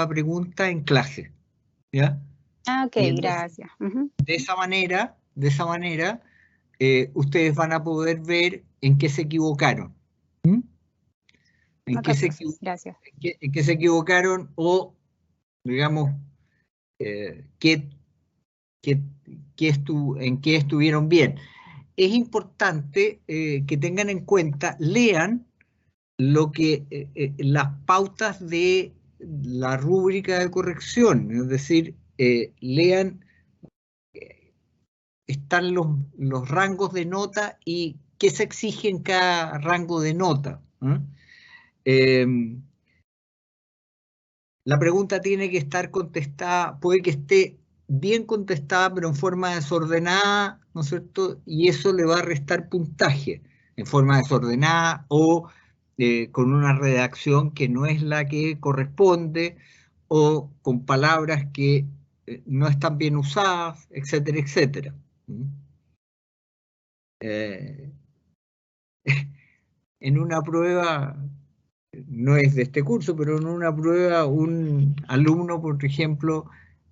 pregunta en clase, ¿ya? Ah, ok, Y entonces, gracias. Ujú. de esa manera, ustedes van a poder ver en qué se equivocaron. ¿Mm? En Ok, qué profe, gracias. en qué se equivocaron o, digamos, qué, en qué estuvieron bien. Es importante que tengan en cuenta, lean lo que las pautas de la rúbrica de corrección, es decir, lean, están los rangos de nota y qué se exige en cada rango de nota. La pregunta tiene que estar contestada, puede que esté bien contestada, pero en forma desordenada, ¿no es cierto? Y eso le va a restar puntaje en forma desordenada o con una redacción que no es la que corresponde o con palabras que no están bien usadas, etcétera, etcétera. Eh, en una prueba, no es de este curso, pero en una prueba un alumno, por ejemplo,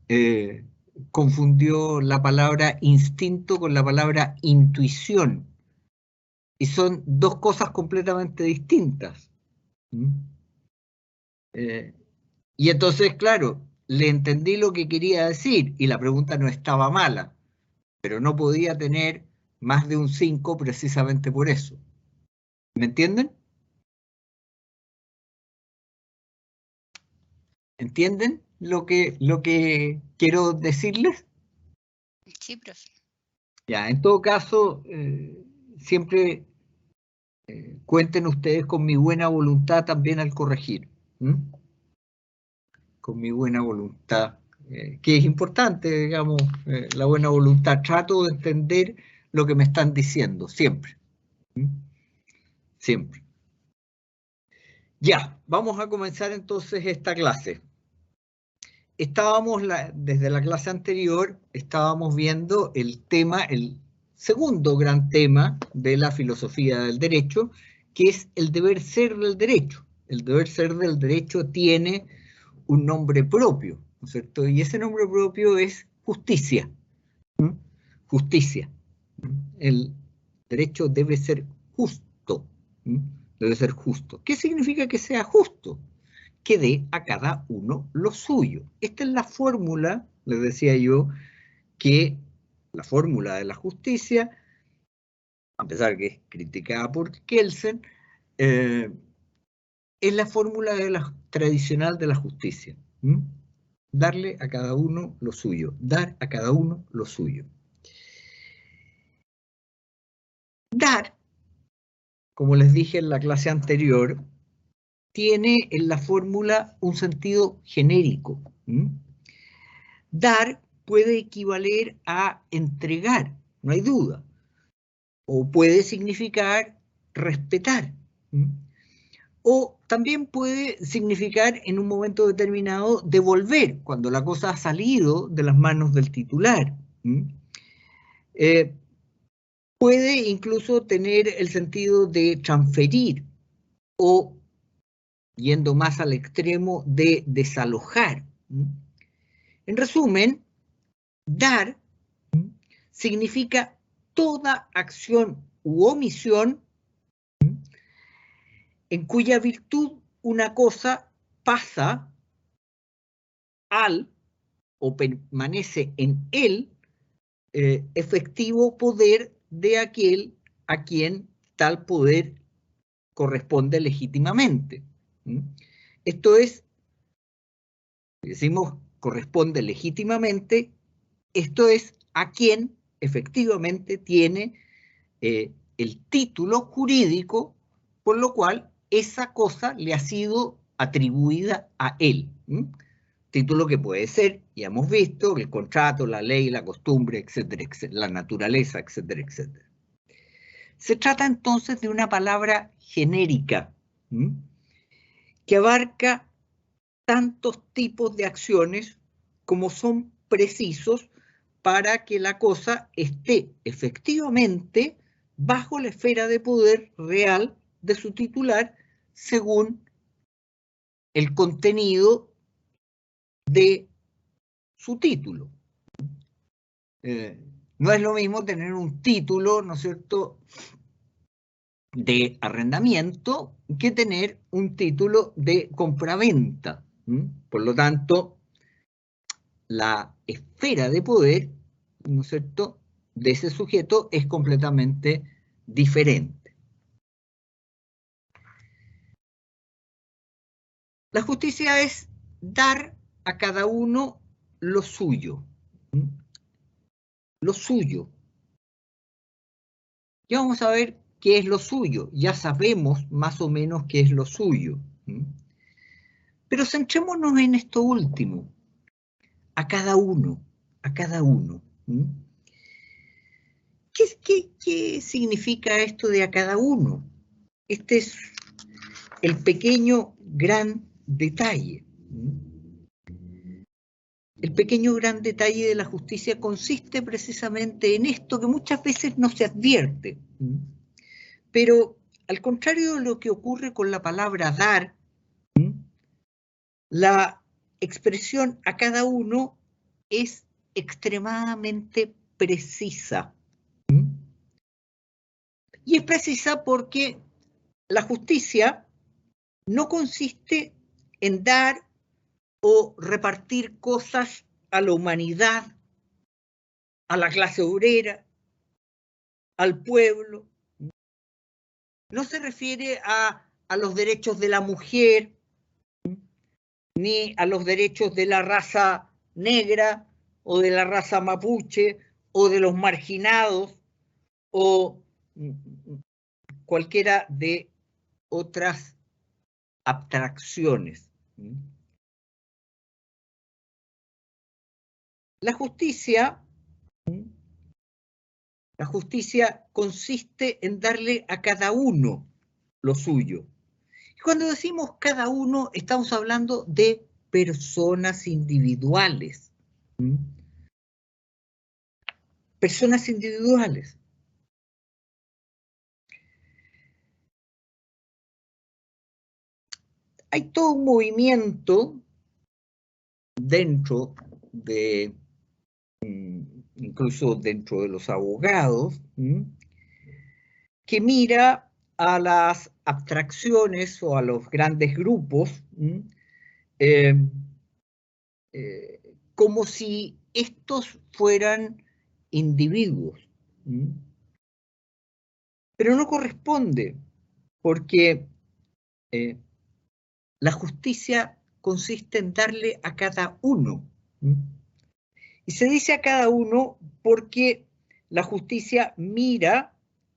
eh, confundió la palabra instinto con la palabra intuición. Y son dos cosas completamente distintas. ¿Mm? Y entonces, claro, le entendí lo que quería decir y la pregunta no estaba mala, pero no podía tener más de un 5 precisamente por eso. ¿Me entienden? ¿Entienden lo que quiero decirles? Sí, profe. Ya, en todo caso, siempre cuenten ustedes con mi buena voluntad también al corregir. Con mi buena voluntad, que es importante, digamos, la buena voluntad. Trato de entender lo que me están diciendo, siempre. Siempre. Ya, vamos a comenzar entonces esta clase. Desde la clase anterior, estábamos viendo el tema, el segundo gran tema de la filosofía del derecho, que es el deber ser del derecho. El deber ser del derecho tiene un nombre propio, ¿no es cierto? Y ese nombre propio es justicia. Justicia. El derecho debe ser justo. Debe ser justo. ¿Qué significa que sea justo? Que dé a cada uno lo suyo. Esta es la fórmula, les decía yo, que la fórmula de la justicia, a pesar que es criticada por Kelsen, es la fórmula tradicional de la justicia. Darle a cada uno lo suyo, dar a cada uno lo suyo. Dar, como les dije en la clase anterior, tiene en la fórmula un sentido genérico. Dar puede equivaler a entregar, no hay duda, o puede significar respetar, o también puede significar en un momento determinado devolver, cuando la cosa ha salido de las manos del titular. Puede incluso tener el sentido de transferir o, yendo más al extremo, de desalojar. En resumen, dar significa toda acción u omisión en cuya virtud una cosa pasa al o permanece en el efectivo poder de aquel a quien tal poder corresponde legítimamente. Esto es, decimos corresponde legítimamente, esto es a quien efectivamente tiene el título jurídico, por lo cual esa cosa le ha sido atribuida a él. Título que puede ser, ya hemos visto, el contrato, la ley, la costumbre, etcétera, etcétera, la naturaleza, etcétera, etcétera. Se trata entonces de una palabra genérica que abarca tantos tipos de acciones como son precisos para que la cosa esté efectivamente bajo la esfera de poder real de su titular según el contenido de su título. No es lo mismo tener un título, ¿no es cierto?, de arrendamiento que tener un título de compraventa. Por lo tanto, la esfera de poder, ¿no es cierto?, de ese sujeto es completamente diferente. La justicia es dar a cada uno lo suyo. Lo suyo. Ya vamos a ver qué es lo suyo. Ya sabemos más o menos qué es lo suyo. Pero centrémonos en esto último. A cada uno. A cada uno. ¿Qué significa esto de a cada uno? Este es el pequeño gran detalle. El pequeño gran detalle de la justicia consiste precisamente en esto que muchas veces no se advierte. Pero al contrario de lo que ocurre con la palabra dar, la expresión a cada uno es extremadamente precisa. Y es precisa porque la justicia no consiste en dar o repartir cosas a la humanidad, a la clase obrera, al pueblo. No se refiere a los derechos de la mujer, ni a los derechos de la raza negra o de la raza mapuche o de los marginados o cualquiera de otras abstracciones. La justicia consiste en darle a cada uno lo suyo. Y cuando decimos cada uno, estamos hablando de personas individuales. Personas individuales. Hay todo un movimiento dentro de, incluso dentro de los abogados, que mira a las abstracciones o a los grandes grupos como si estos fueran individuos. Pero no corresponde, porque la justicia consiste en darle a cada uno. Y se dice a cada uno porque la justicia mira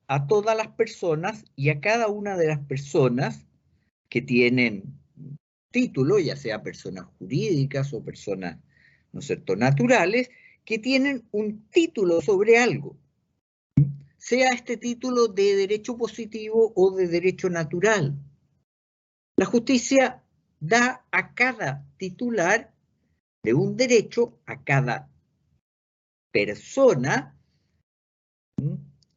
a todas las personas y a cada una de las personas que tienen título, ya sea personas jurídicas o personas, ¿no es cierto?, naturales, que tienen un título sobre algo, sea este título de derecho positivo o de derecho natural. La justicia da a cada titular de un derecho, a cada persona,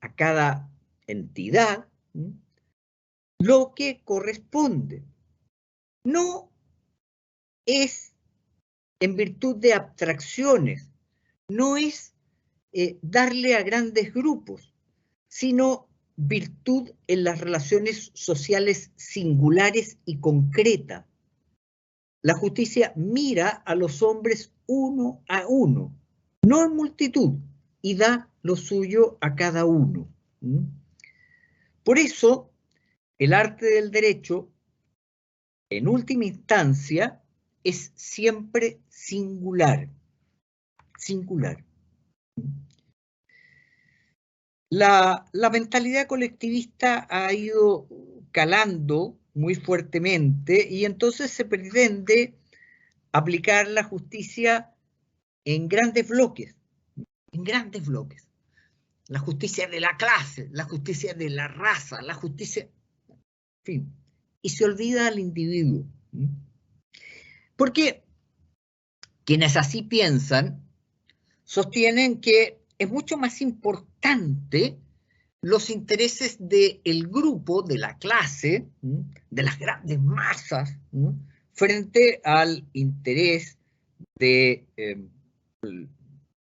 a cada entidad, lo que corresponde. No es en virtud de abstracciones, no es darle a grandes grupos, sino virtud en las relaciones sociales singulares y concretas. La justicia mira a los hombres uno a uno, no en multitud, y da lo suyo a cada uno. Por eso, el arte del derecho, en última instancia, es siempre singular. Singular. La mentalidad colectivista ha ido calando muy fuertemente y entonces se pretende aplicar la justicia en grandes bloques, La justicia de la clase, la justicia de la raza, la justicia, en fin, y se olvida al individuo. Porque quienes así piensan sostienen que es mucho más importante los intereses del grupo, de la clase, de las grandes masas, frente al interés de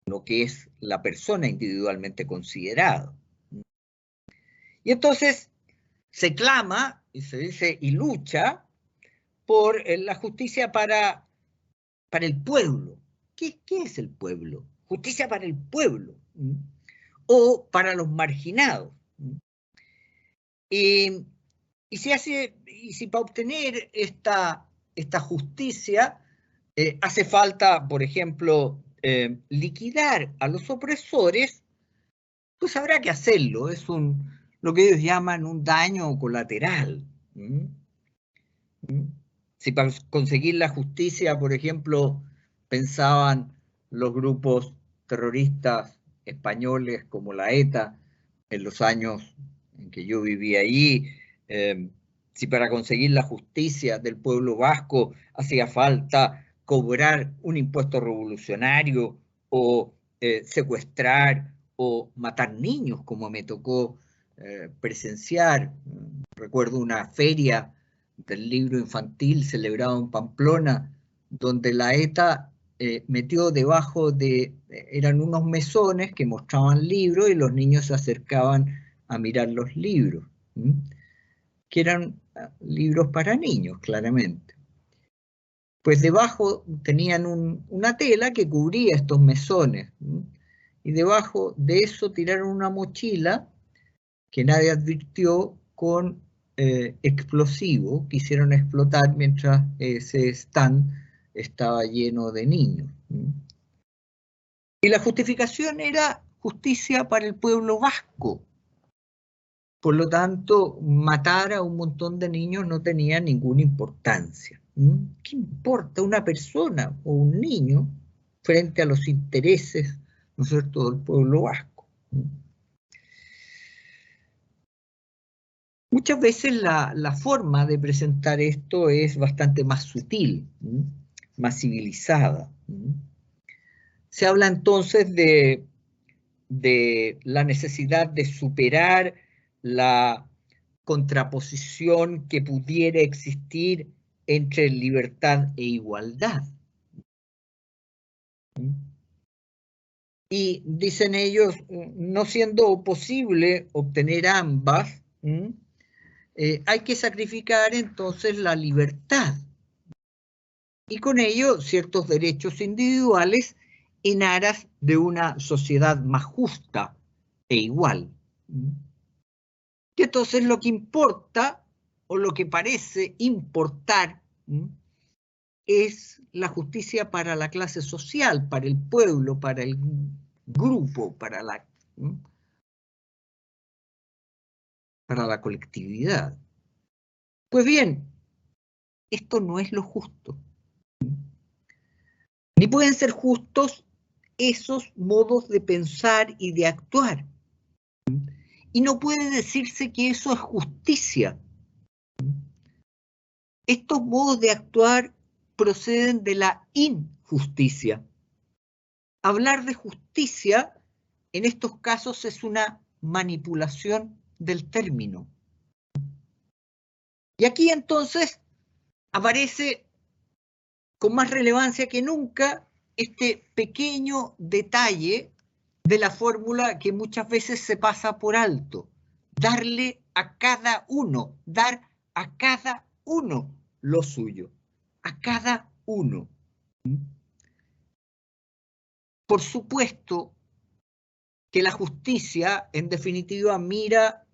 lo que es la persona individualmente considerada. Y entonces se clama, y se dice, y lucha por la justicia para el pueblo. ¿Qué es el pueblo? Justicia para el pueblo, o para los marginados. Y si para obtener esta justicia hace falta, por ejemplo, liquidar a los opresores, pues habrá que hacerlo. Es lo que ellos llaman un daño colateral. Si para conseguir la justicia, por ejemplo, pensaban los grupos terroristas españoles como la ETA en los años en que yo vivía allí, si para conseguir la justicia del pueblo vasco hacía falta cobrar un impuesto revolucionario o secuestrar o matar niños, como me tocó presenciar. Recuerdo una feria del libro infantil celebrado en Pamplona, donde la ETA metió debajo eran unos mesones que mostraban libros y los niños se acercaban a mirar los libros, que eran libros para niños, claramente. Pues debajo tenían una tela que cubría estos mesones, y debajo de eso tiraron una mochila que nadie advirtió con explosivo, quisieron explotar mientras ese stand estaba lleno de niños. Y la justificación era justicia para el pueblo vasco. Por lo tanto, matar a un montón de niños no tenía ninguna importancia. ¿Qué importa una persona o un niño frente a los intereses, ¿no es cierto?, del pueblo vasco? Muchas veces la forma de presentar esto es bastante más sutil, más civilizada. Se habla entonces de la necesidad de superar la contraposición que pudiera existir entre libertad e igualdad. Y dicen ellos, no siendo posible obtener ambas, hay que sacrificar entonces la libertad y con ello ciertos derechos individuales en aras de una sociedad más justa e igual. Y entonces lo que importa, o lo que parece importar, es la justicia para la clase social, para el pueblo, para el grupo, para la colectividad. Pues bien, esto no es lo justo. Ni pueden ser justos esos modos de pensar y de actuar. Y no puede decirse que eso es justicia. Estos modos de actuar proceden de la injusticia. Hablar de justicia en estos casos es una manipulación del término. Y aquí entonces aparece con más relevancia que nunca este pequeño detalle de la fórmula que muchas veces se pasa por alto. Darle a cada uno, dar a cada uno lo suyo, a cada uno. Por supuesto que la justicia, en definitiva, mira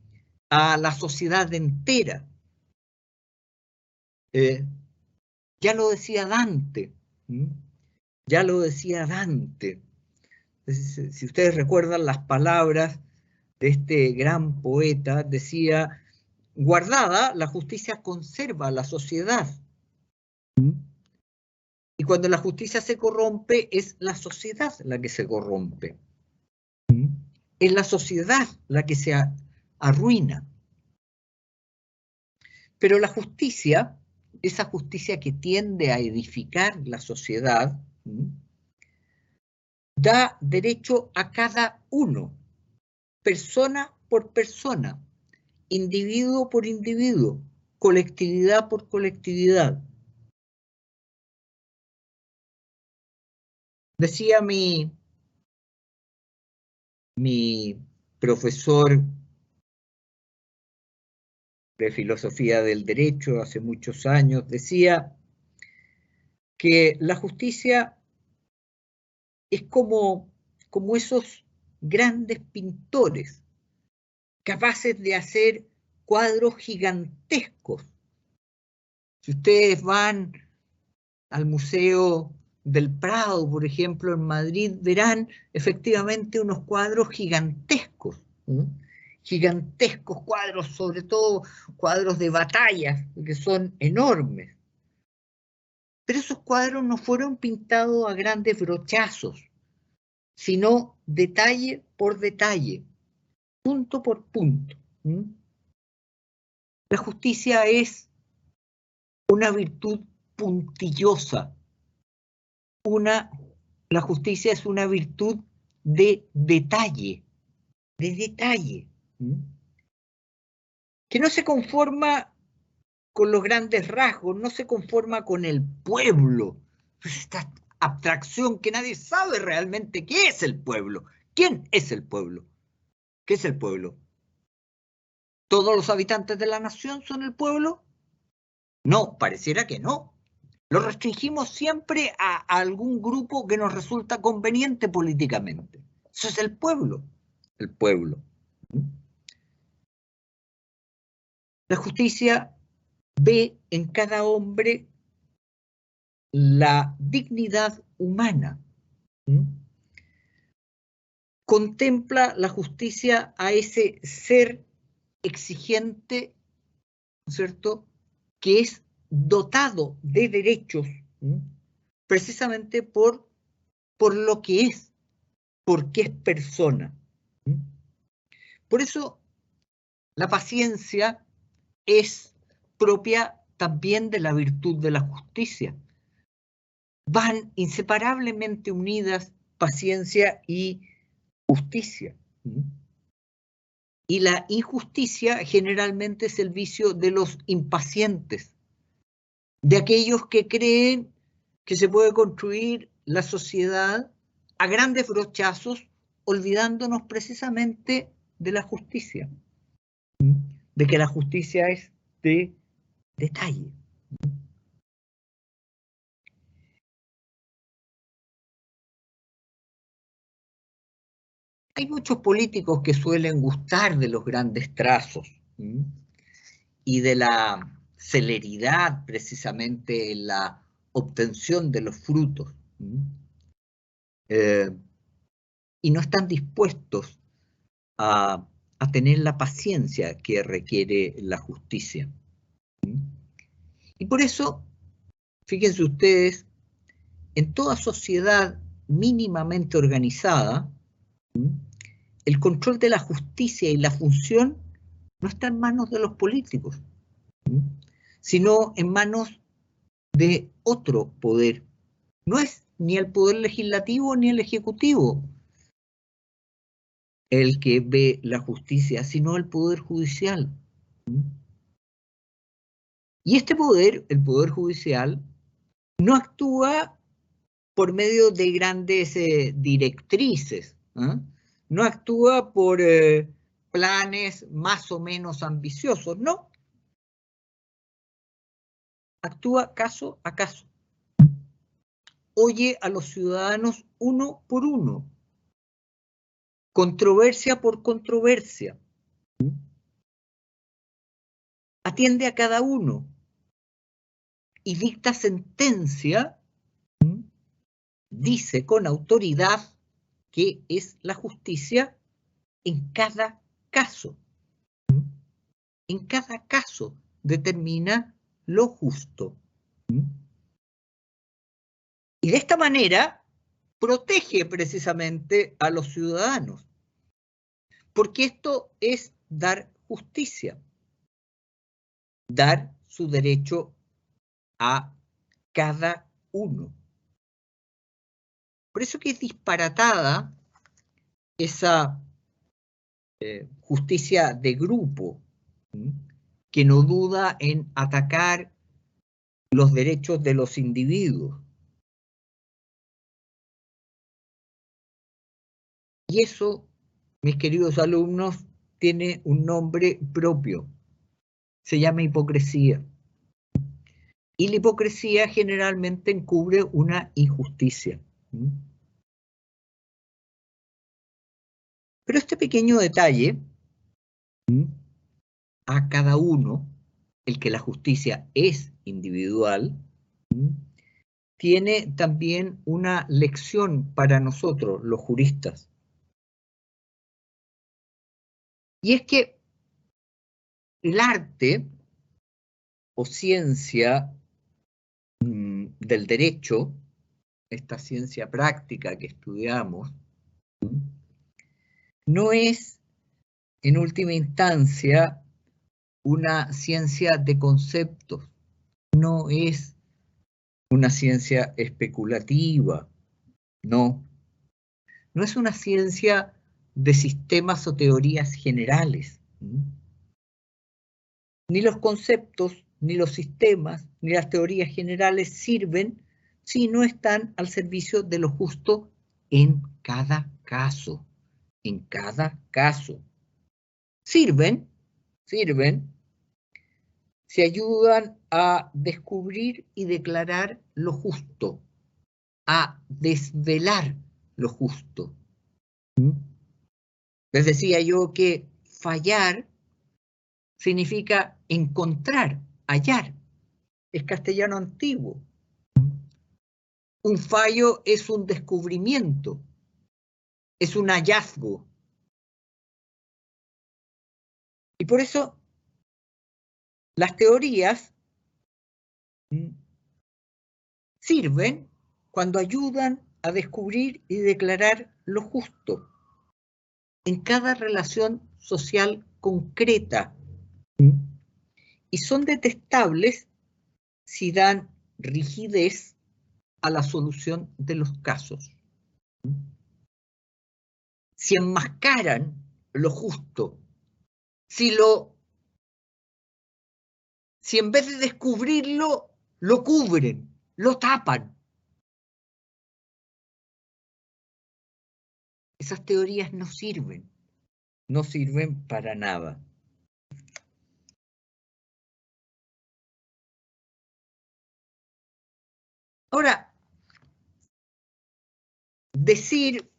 a la sociedad entera. Ya lo decía Dante. Ya lo decía Dante. Si ustedes recuerdan las palabras de este gran poeta, decía, guardada, la justicia conserva la sociedad. Y cuando la justicia se corrompe, es la sociedad la que se corrompe. Es la sociedad la que se arruina. Pero la justicia, esa justicia que tiende a edificar la sociedad, da derecho a cada uno, persona por persona, individuo por individuo, colectividad por colectividad. Decía mi profesor de filosofía del derecho hace muchos años, decía que la justicia es como esos grandes pintores capaces de hacer cuadros gigantescos. Si ustedes van al Museo del Prado, por ejemplo, en Madrid, verán efectivamente unos cuadros gigantescos, ¿sí? Gigantescos cuadros, sobre todo cuadros de batallas, que son enormes. Pero esos cuadros no fueron pintados a grandes brochazos, sino detalle por detalle, punto por punto. La justicia es una virtud puntillosa. La justicia es una virtud de detalle, que no se conforma con los grandes rasgos, no se conforma con el pueblo. Esta abstracción que nadie sabe realmente qué es el pueblo. ¿Quién es el pueblo? ¿Qué es el pueblo? ¿Todos los habitantes de la nación son el pueblo? No, pareciera que no. Lo restringimos siempre a algún grupo que nos resulta conveniente políticamente. Eso es el pueblo. El pueblo. La justicia ve en cada hombre la dignidad humana. Contempla la justicia a ese ser exigente, ¿no es cierto?, que es dotado de derechos, precisamente por lo que es, porque es persona. Por eso la paciencia es propia también de la virtud de la justicia. Van inseparablemente unidas paciencia y justicia. Y la injusticia generalmente es el vicio de los impacientes, de aquellos que creen que se puede construir la sociedad a grandes brochazos, olvidándonos precisamente de la justicia, de que la justicia es de detalle. Hay muchos políticos que suelen gustar de los grandes trazos y de la celeridad precisamente en la obtención de los frutos. Y no están dispuestos a tener la paciencia que requiere la justicia. Y por eso, fíjense ustedes, en toda sociedad mínimamente organizada, el control de la justicia y la función no está en manos de los políticos, sino en manos de otro poder. No es ni el poder legislativo ni el ejecutivo el que ve la justicia, sino el poder judicial. Y este poder, el poder judicial, no actúa por medio de grandes directrices, no actúa por planes más o menos ambiciosos, no. Actúa caso a caso. Oye a los ciudadanos uno por uno, controversia por controversia. Atiende a cada uno y dicta sentencia, dice con autoridad qué es la justicia en cada caso. En cada caso determina lo justo. Y de esta manera protege precisamente a los ciudadanos, porque esto es dar justicia, dar su derecho a cada uno. Por eso que es disparatada esa justicia de grupo, que no duda en atacar los derechos de los individuos. Y eso, mis queridos alumnos, tiene un nombre propio. Se llama hipocresía. Y la hipocresía generalmente encubre una injusticia. Pero este pequeño detalle, a cada uno, el que la justicia es individual, tiene también una lección para nosotros, los juristas. Y es que el arte o ciencia del derecho, esta ciencia práctica que estudiamos, no es en última instancia una ciencia de conceptos, no es una ciencia especulativa, no es una ciencia de sistemas o teorías generales. Ni los conceptos, ni los sistemas, ni las teorías generales sirven si no están al servicio de lo justo en cada caso. En cada caso. Sirven si ayudan a descubrir y declarar lo justo, a desvelar lo justo. Les decía yo que fallar significa encontrar, hallar. Es castellano antiguo. Un fallo es un descubrimiento, es un hallazgo. Y por eso las teorías sirven cuando ayudan a descubrir y declarar lo justo en cada relación social concreta. Y son detestables si dan rigidez a la solución de los casos. Si enmascaran lo justo, si en vez de descubrirlo, lo cubren, lo tapan. Esas teorías no sirven para nada. Ahora, decir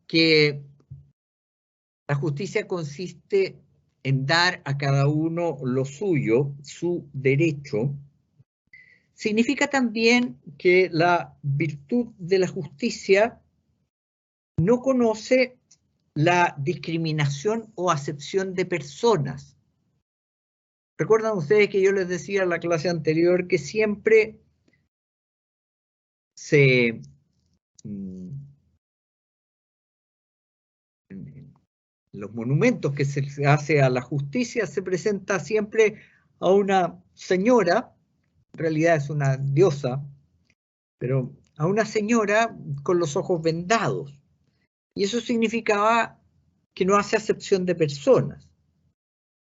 que la justicia consiste en dar a cada uno lo suyo, su derecho, significa también que la virtud de la justicia no conoce la discriminación o acepción de personas. ¿Recuerdan ustedes que yo les decía en la clase anterior que siempre los monumentos que se hace a la justicia se presenta siempre a una señora, en realidad es una diosa, pero a una señora con los ojos vendados? Y eso significaba que no hace acepción de personas.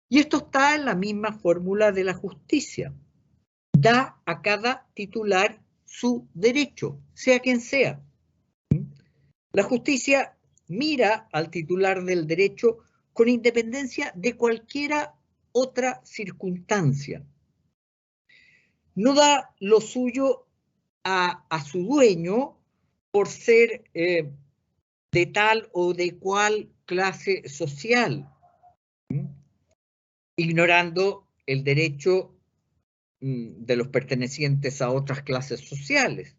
Y esto está en la misma fórmula de la justicia. Da a cada titular su derecho, sea quien sea. La justicia mira al titular del derecho con independencia de cualquiera otra circunstancia. No da lo suyo a su dueño por ser de tal o de cual clase social, ignorando el derecho de los pertenecientes a otras clases sociales.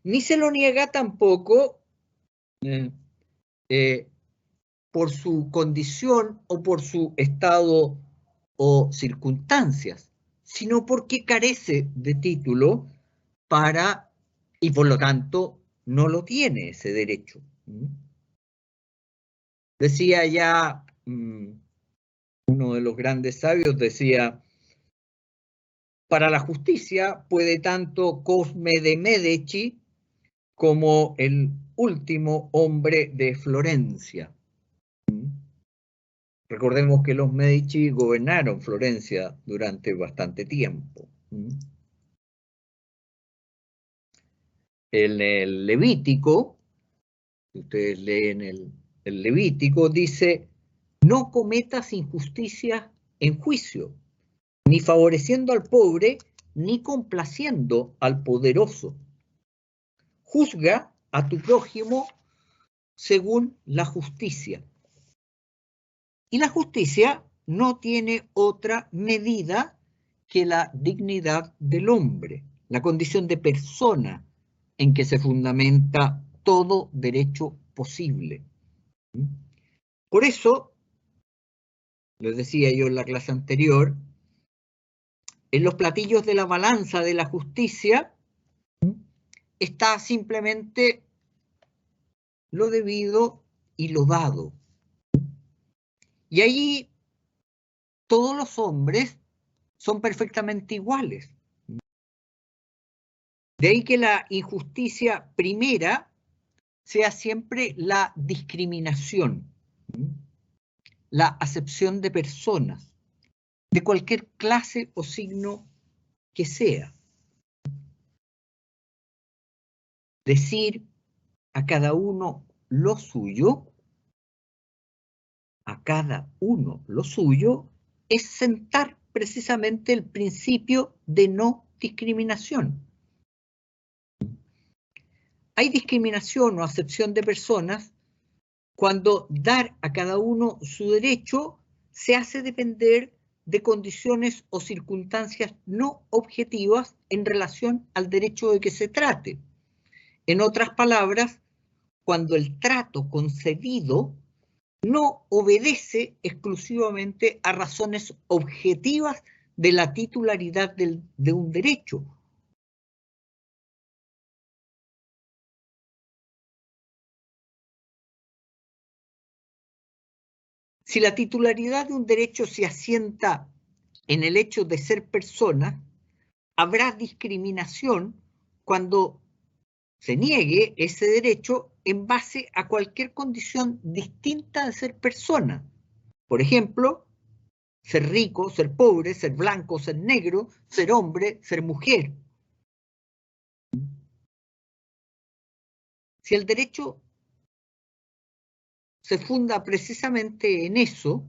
Ni se lo niega tampoco por su condición o por su estado o circunstancias, sino porque carece de título para, y por lo tanto no lo tiene ese derecho. Decía ya uno de los grandes sabios, decía, para la justicia puede tanto Cosme de Medici como el último hombre de Florencia. Recordemos que los Medici gobernaron Florencia durante bastante tiempo. En el Levítico si ustedes leen el Levítico, dice: no cometas injusticia en juicio, ni favoreciendo al pobre, ni complaciendo al poderoso. Juzga a tu prójimo según la justicia. Y la justicia no tiene otra medida que la dignidad del hombre, la condición de persona en que se fundamenta todo derecho posible. Por eso, les decía yo en la clase anterior, en los platillos de la balanza de la justicia está simplemente lo debido y lo dado. Y allí todos los hombres son perfectamente iguales. De ahí que la injusticia primera sea siempre la discriminación, la acepción de personas, de cualquier clase o signo que sea. Decir a cada uno lo suyo, a cada uno lo suyo, es sentar precisamente el principio de no discriminación. Hay discriminación o acepción de personas cuando dar a cada uno su derecho se hace depender de condiciones o circunstancias no objetivas en relación al derecho de que se trate. En otras palabras, cuando el trato concedido no obedece exclusivamente a razones objetivas de la titularidad de un derecho. Si la titularidad de un derecho se asienta en el hecho de ser persona, habrá discriminación cuando se niegue ese derecho en base a cualquier condición distinta de ser persona. Por ejemplo, ser rico, ser pobre, ser blanco, ser negro, ser hombre, ser mujer. Si el derecho se funda precisamente en eso,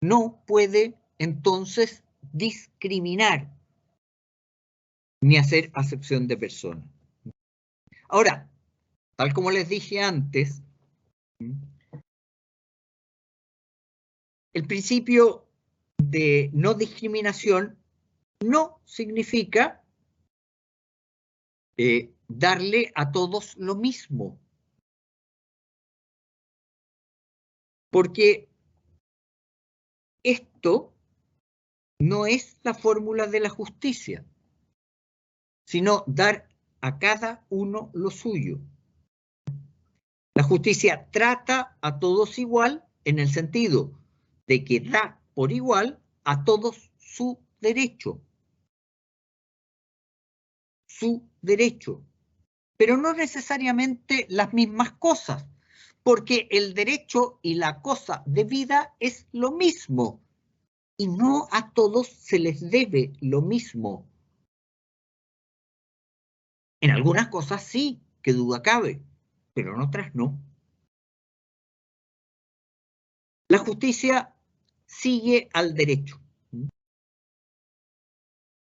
no puede entonces discriminar ni hacer acepción de persona. Ahora, tal como les dije antes, el principio de no discriminación no significa darle a todos lo mismo. Porque esto no es la fórmula de la justicia, sino dar a cada uno lo suyo. La justicia trata a todos igual en el sentido de que da por igual a todos su derecho. Su derecho. Pero no necesariamente las mismas cosas, porque el derecho y la cosa de vida es lo mismo. Y no a todos se les debe lo mismo. En algunas cosas sí, que duda cabe, pero en otras no. La justicia sigue al derecho.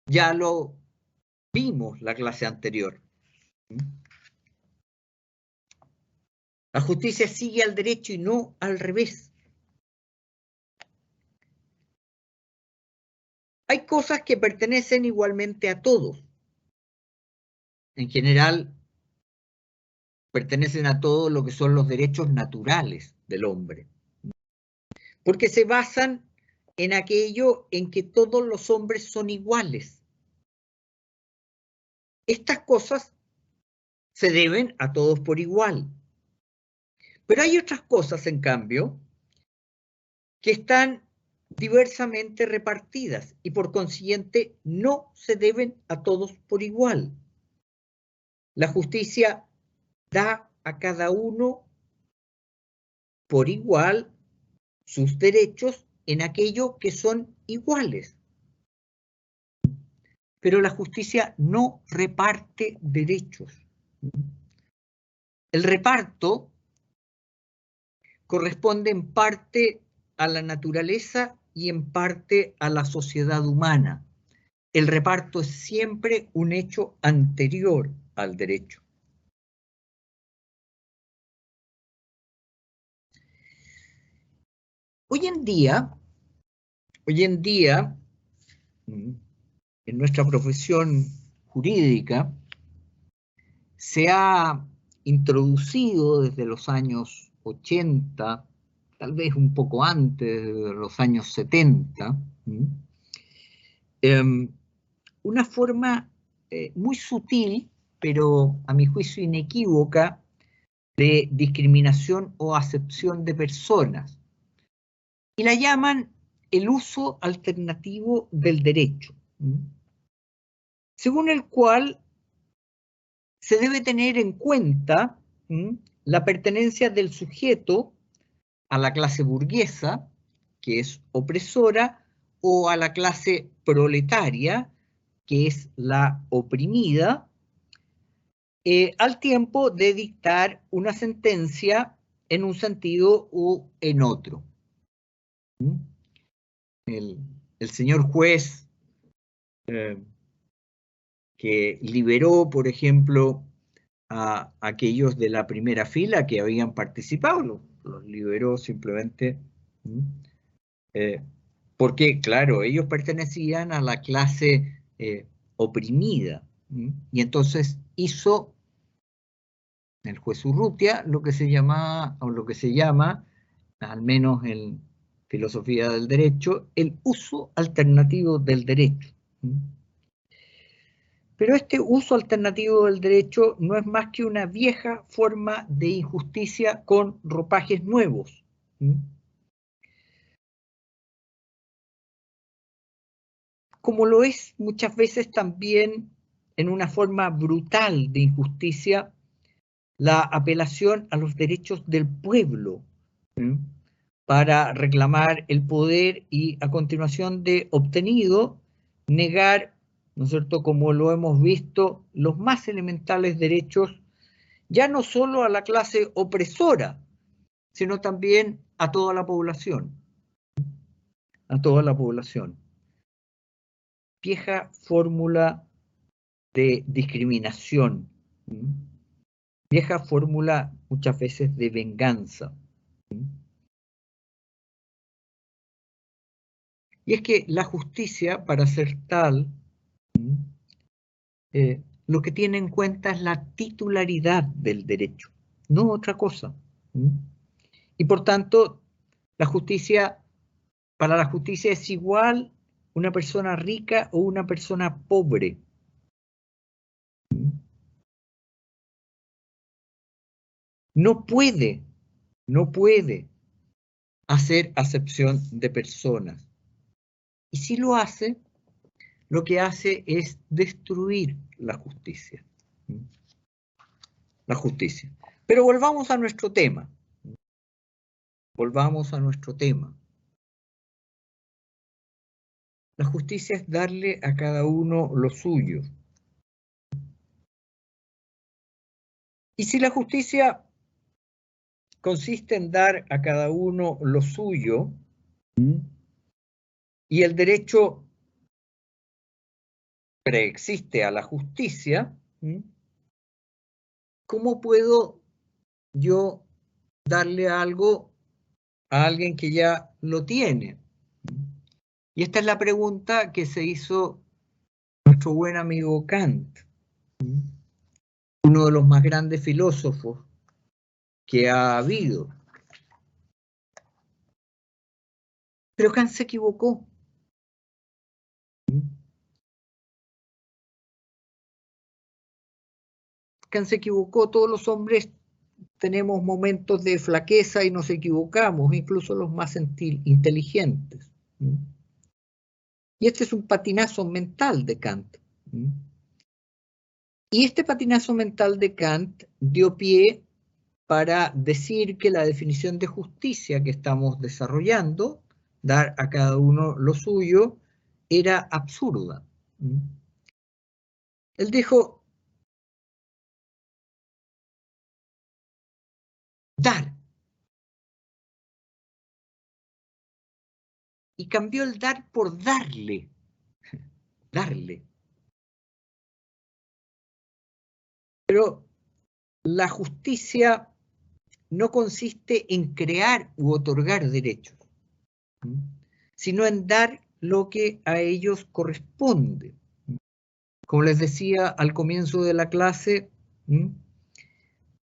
Ya lo vimos la clase anterior. La justicia sigue al derecho y no al revés. Hay cosas que pertenecen igualmente a todos. En general, pertenecen a todo lo que son los derechos naturales del hombre. Porque se basan en aquello en que todos los hombres son iguales. Estas cosas se deben a todos por igual. Pero hay otras cosas, en cambio, que están diversamente repartidas y por consiguiente no se deben a todos por igual. La justicia da a cada uno por igual sus derechos en aquello que son iguales. Pero la justicia no reparte derechos. El reparto corresponde en parte a la naturaleza y en parte a la sociedad humana. El reparto es siempre un hecho anterior al derecho. Hoy en día, en nuestra profesión jurídica, se ha introducido desde los años 80, tal vez un poco antes de los años 70, una forma muy sutil, pero a mi juicio inequívoca, de discriminación o acepción de personas. Y la llaman el uso alternativo del derecho, según el cual se debe tener en cuenta la pertenencia del sujeto a la clase burguesa, que es opresora, o a la clase proletaria, que es la oprimida, al tiempo de dictar una sentencia en un sentido u en otro. El señor juez que liberó, por ejemplo, a aquellos de la primera fila que habían participado, los liberó simplemente porque, claro, ellos pertenecían a la clase oprimida, y entonces hizo el juez Urrutia lo que se llama, o lo que se llama, al menos en filosofía del derecho, el uso alternativo del derecho. Pero este uso alternativo del derecho no es más que una vieja forma de injusticia con ropajes nuevos. Como lo es muchas veces también en una forma brutal de injusticia la apelación a los derechos del pueblo para reclamar el poder y a continuación de obtenido negar, ¿no es cierto?, como lo hemos visto, los más elementales derechos ya no solo a la clase opresora, sino también a toda la población. A toda la población. Vieja fórmula de discriminación. Vieja fórmula muchas veces de venganza. Y es que la justicia, para ser tal, lo que tiene en cuenta es la titularidad del derecho, no otra cosa. Y por tanto, la justicia, para la justicia es igual una persona rica o una persona pobre. No puede hacer acepción de personas. Y si lo hace, lo que hace es destruir la justicia. La justicia. Pero volvamos a nuestro tema. Volvamos a nuestro tema. La justicia es darle a cada uno lo suyo. Y si la justicia consiste en dar a cada uno lo suyo, y el derecho preexiste a la justicia, ¿cómo puedo yo darle algo a alguien que ya lo tiene? Y esta es la pregunta que se hizo nuestro buen amigo Kant, uno de los más grandes filósofos que ha habido. Pero Kant se equivocó. Kant se equivocó. Todos los hombres tenemos momentos de flaqueza y nos equivocamos, incluso los más inteligentes. Y este es un patinazo mental de Kant. Y este patinazo mental de Kant dio pie para decir que la definición de justicia que estamos desarrollando, dar a cada uno lo suyo, era absurda. Él dijo, dar. Y cambió el dar por darle. Darle. Pero la justicia no consiste en crear u otorgar derechos, sino en dar lo que a ellos corresponde. Como les decía al comienzo de la clase,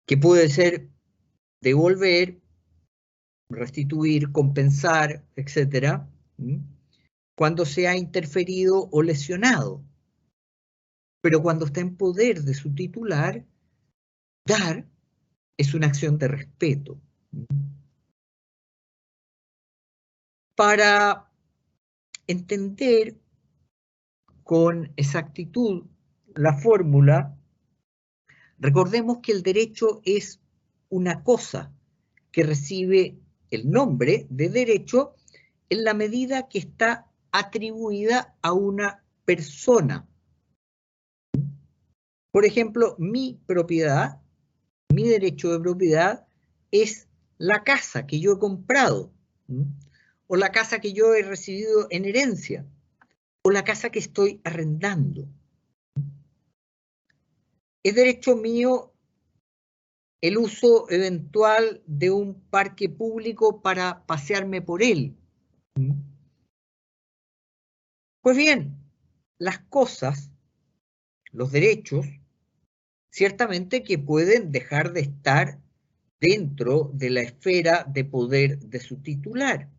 que puede ser devolver, restituir, compensar, etc., cuando se ha interferido o lesionado. Pero cuando está en poder de su titular, dar es una acción de respeto. Para entender con exactitud la fórmula, recordemos que el derecho es una cosa que recibe el nombre de derecho en la medida que está atribuida a una persona. Por ejemplo, mi propiedad, mi derecho de propiedad es la casa que yo he comprado, o la casa que yo he recibido en herencia, o la casa que estoy arrendando. Es derecho mío el uso eventual de un parque público para pasearme por él. Pues bien, las cosas, los derechos, ciertamente que pueden dejar de estar dentro de la esfera de poder de su titular.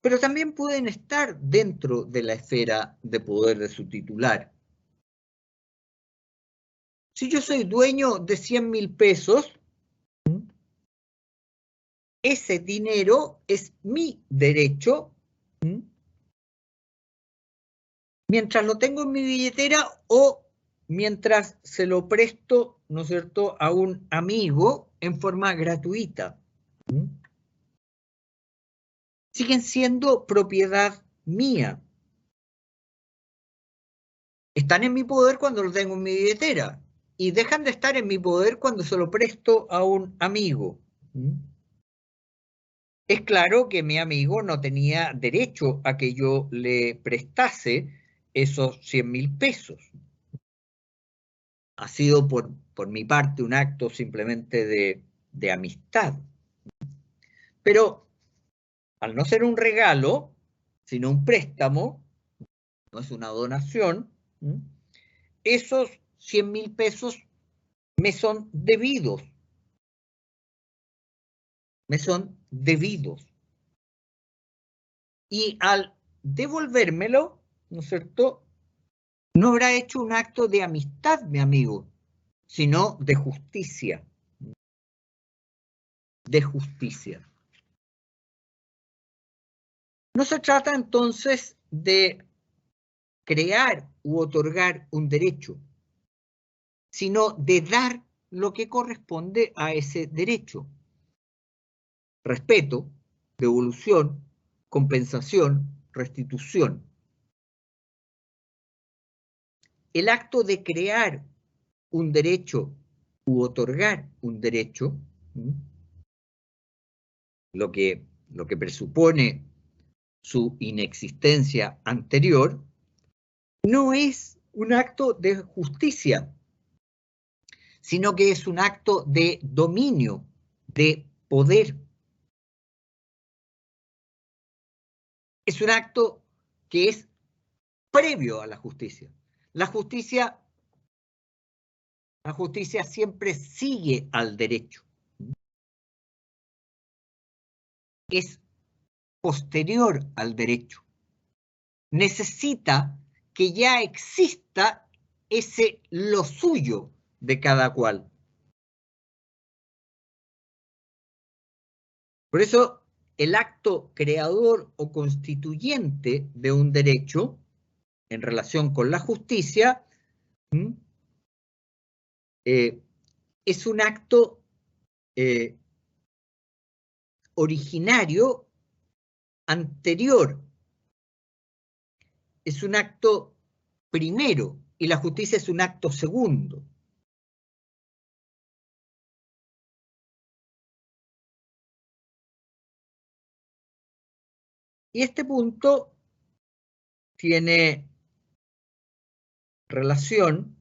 Pero también pueden estar dentro de la esfera de poder de su titular. Si yo soy dueño de 100.000 pesos, ese dinero es mi derecho, mientras lo tengo en mi billetera o mientras se lo presto, ¿no es cierto?, a un amigo en forma gratuita. Siguen siendo propiedad mía. Están en mi poder cuando lo tengo en mi billetera y dejan de estar en mi poder cuando se lo presto a un amigo. Es claro que mi amigo no tenía derecho a que yo le prestase esos 100.000 pesos. Ha sido por mi parte un acto simplemente de amistad. Pero al no ser un regalo, sino un préstamo, no es una donación, esos 100.000 pesos me son debidos. Me son debidos. Y al devolvérmelo, ¿no es cierto?, no habrá hecho un acto de amistad, mi amigo, sino de justicia. De justicia. No se trata entonces de crear u otorgar un derecho, sino de dar lo que corresponde a ese derecho. Respeto, devolución, compensación, restitución. El acto de crear un derecho u otorgar un derecho, lo que presupone su inexistencia anterior, no es un acto de justicia, sino que es un acto de dominio, de poder. Es un acto que es previo a la justicia. La justicia siempre sigue al derecho. Es posterior al derecho. Necesita que ya exista ese lo suyo de cada cual. Por eso, el acto creador o constituyente de un derecho en relación con la justicia es un acto originario anterior. Es un acto primero y la justicia es un acto segundo. Y este punto tiene relación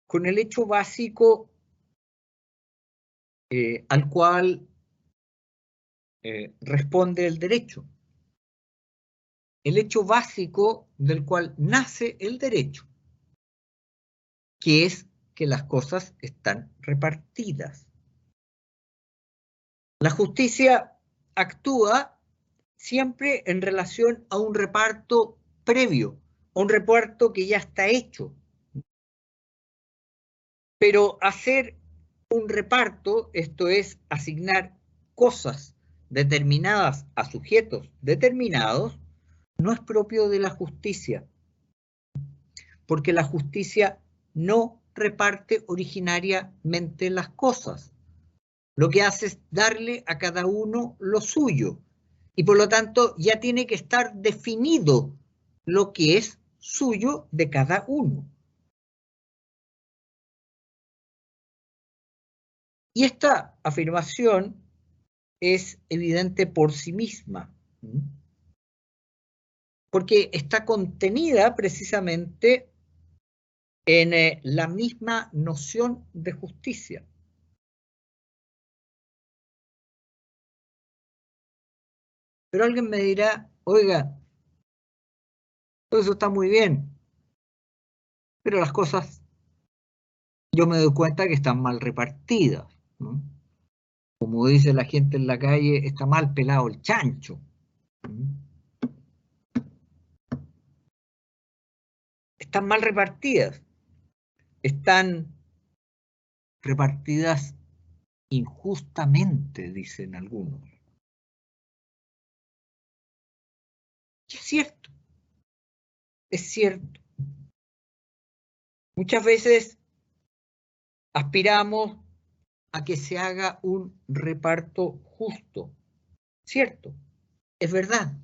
con el hecho básico al cual responde el derecho. El hecho básico del cual nace el derecho, que es que las cosas están repartidas. La justicia actúa siempre en relación a un reparto previo, a un reparto que ya está hecho. Pero hacer un reparto, esto es, asignar cosas determinadas a sujetos determinados, no es propio de la justicia, porque la justicia no reparte originariamente las cosas. Lo que hace es darle a cada uno lo suyo, y por lo tanto ya tiene que estar definido lo que es suyo de cada uno. Y esta afirmación es evidente por sí misma, porque está contenida precisamente en la misma noción de justicia. Pero alguien me dirá, oiga, todo eso está muy bien, pero las cosas, yo me doy cuenta que están mal repartidas, ¿no? Como dice la gente en la calle, está mal pelado el chancho. Están mal repartidas. Están repartidas injustamente, dicen algunos. Y es cierto. Es cierto. Muchas veces aspiramos a que se haga un reparto justo. Cierto. Es verdad.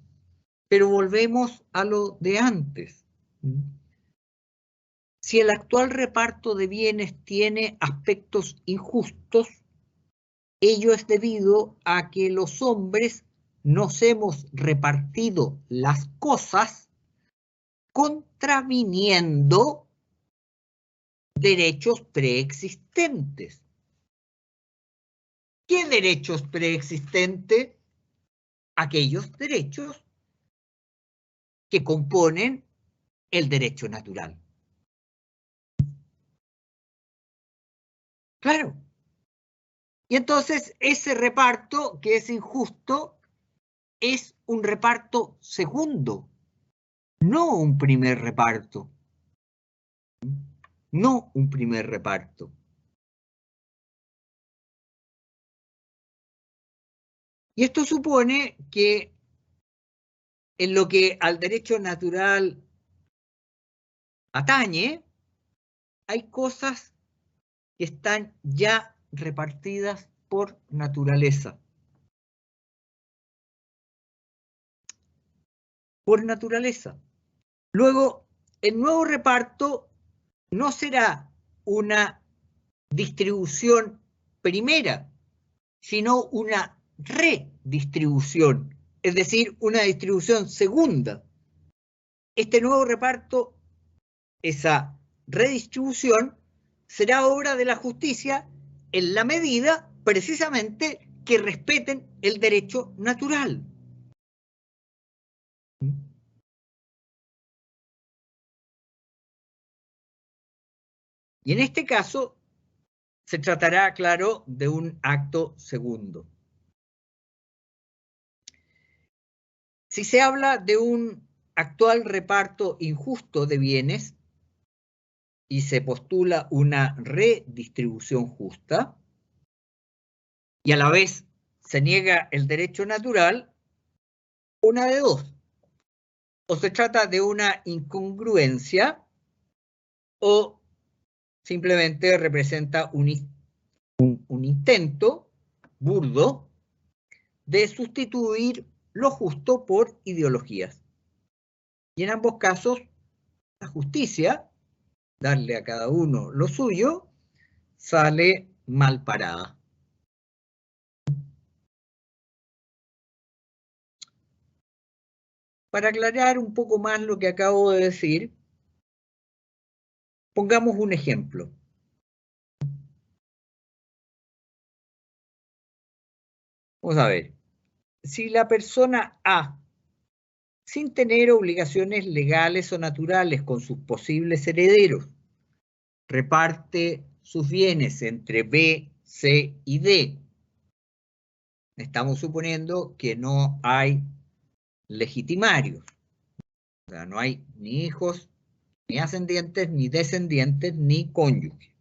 Pero volvemos a lo de antes. Si el actual reparto de bienes tiene aspectos injustos, ello es debido a que los hombres nos hemos repartido las cosas contraviniendo derechos preexistentes. ¿Qué derechos preexistentes? Aquellos derechos que componen el derecho natural. Claro. Y entonces ese reparto que es injusto es un reparto segundo, no un primer reparto. No un primer reparto. Y esto supone que en lo que al derecho natural atañe, hay cosas que están ya repartidas por naturaleza. Por naturaleza. Luego, el nuevo reparto no será una distribución primera, sino una redistribución, es decir, una distribución segunda. Este nuevo reparto, esa redistribución, será obra de la justicia en la medida, precisamente, que respeten el derecho natural. Y en este caso, se tratará, claro, de un acto segundo. Si se habla de un actual reparto injusto de bienes y se postula una redistribución justa, y a la vez se niega el derecho natural, una de dos. O se trata de una incongruencia o simplemente representa un intento burdo de sustituir lo justo por ideologías. Y en ambos casos, la justicia, darle a cada uno lo suyo, sale mal parada. para aclarar un poco más lo que acabo de decir, pongamos un ejemplo. Vamos a ver. Si la persona A, sin tener obligaciones legales o naturales con sus posibles herederos, reparte sus bienes entre B, C y D, estamos suponiendo que no hay legitimarios. O sea, no hay ni hijos, ni ascendientes, ni descendientes, ni cónyuges.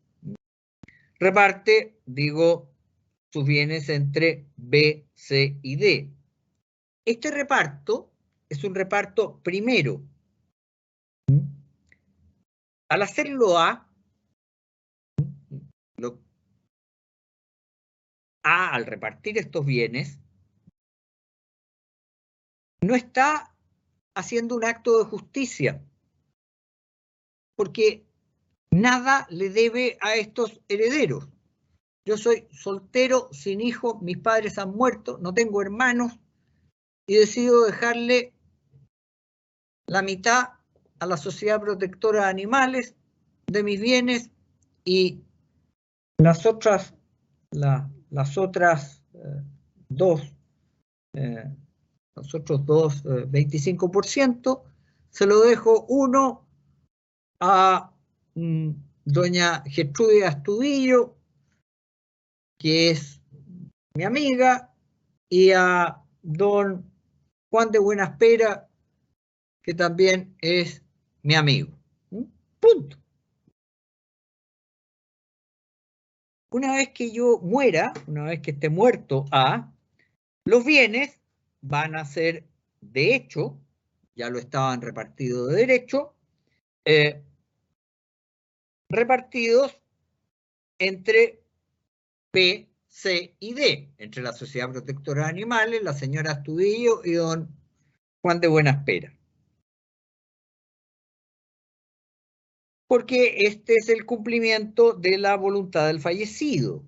Reparte, digo, sus bienes entre B, C y D. Este reparto es un reparto primero. Al hacerlo A, al repartir estos bienes, no está haciendo un acto de justicia, porque nada le debe a estos herederos. Yo soy soltero, sin hijos, mis padres han muerto, no tengo hermanos, y decido dejarle la mitad a la Sociedad Protectora de Animales de mis bienes y los otros dos 25%, se lo dejo uno a doña Gertrudis Astudillo, que es mi amiga, y a don Juan de Buenaspera, que también es mi amigo. Punto. Una vez que yo muera, una vez que esté muerto los bienes van a ser de hecho, ya lo estaban repartidos de derecho, repartidos entre P, C y D, entre la Sociedad Protectora de Animales, la señora Astudillo y don Juan de Buenaspera. Porque este es el cumplimiento de la voluntad del fallecido.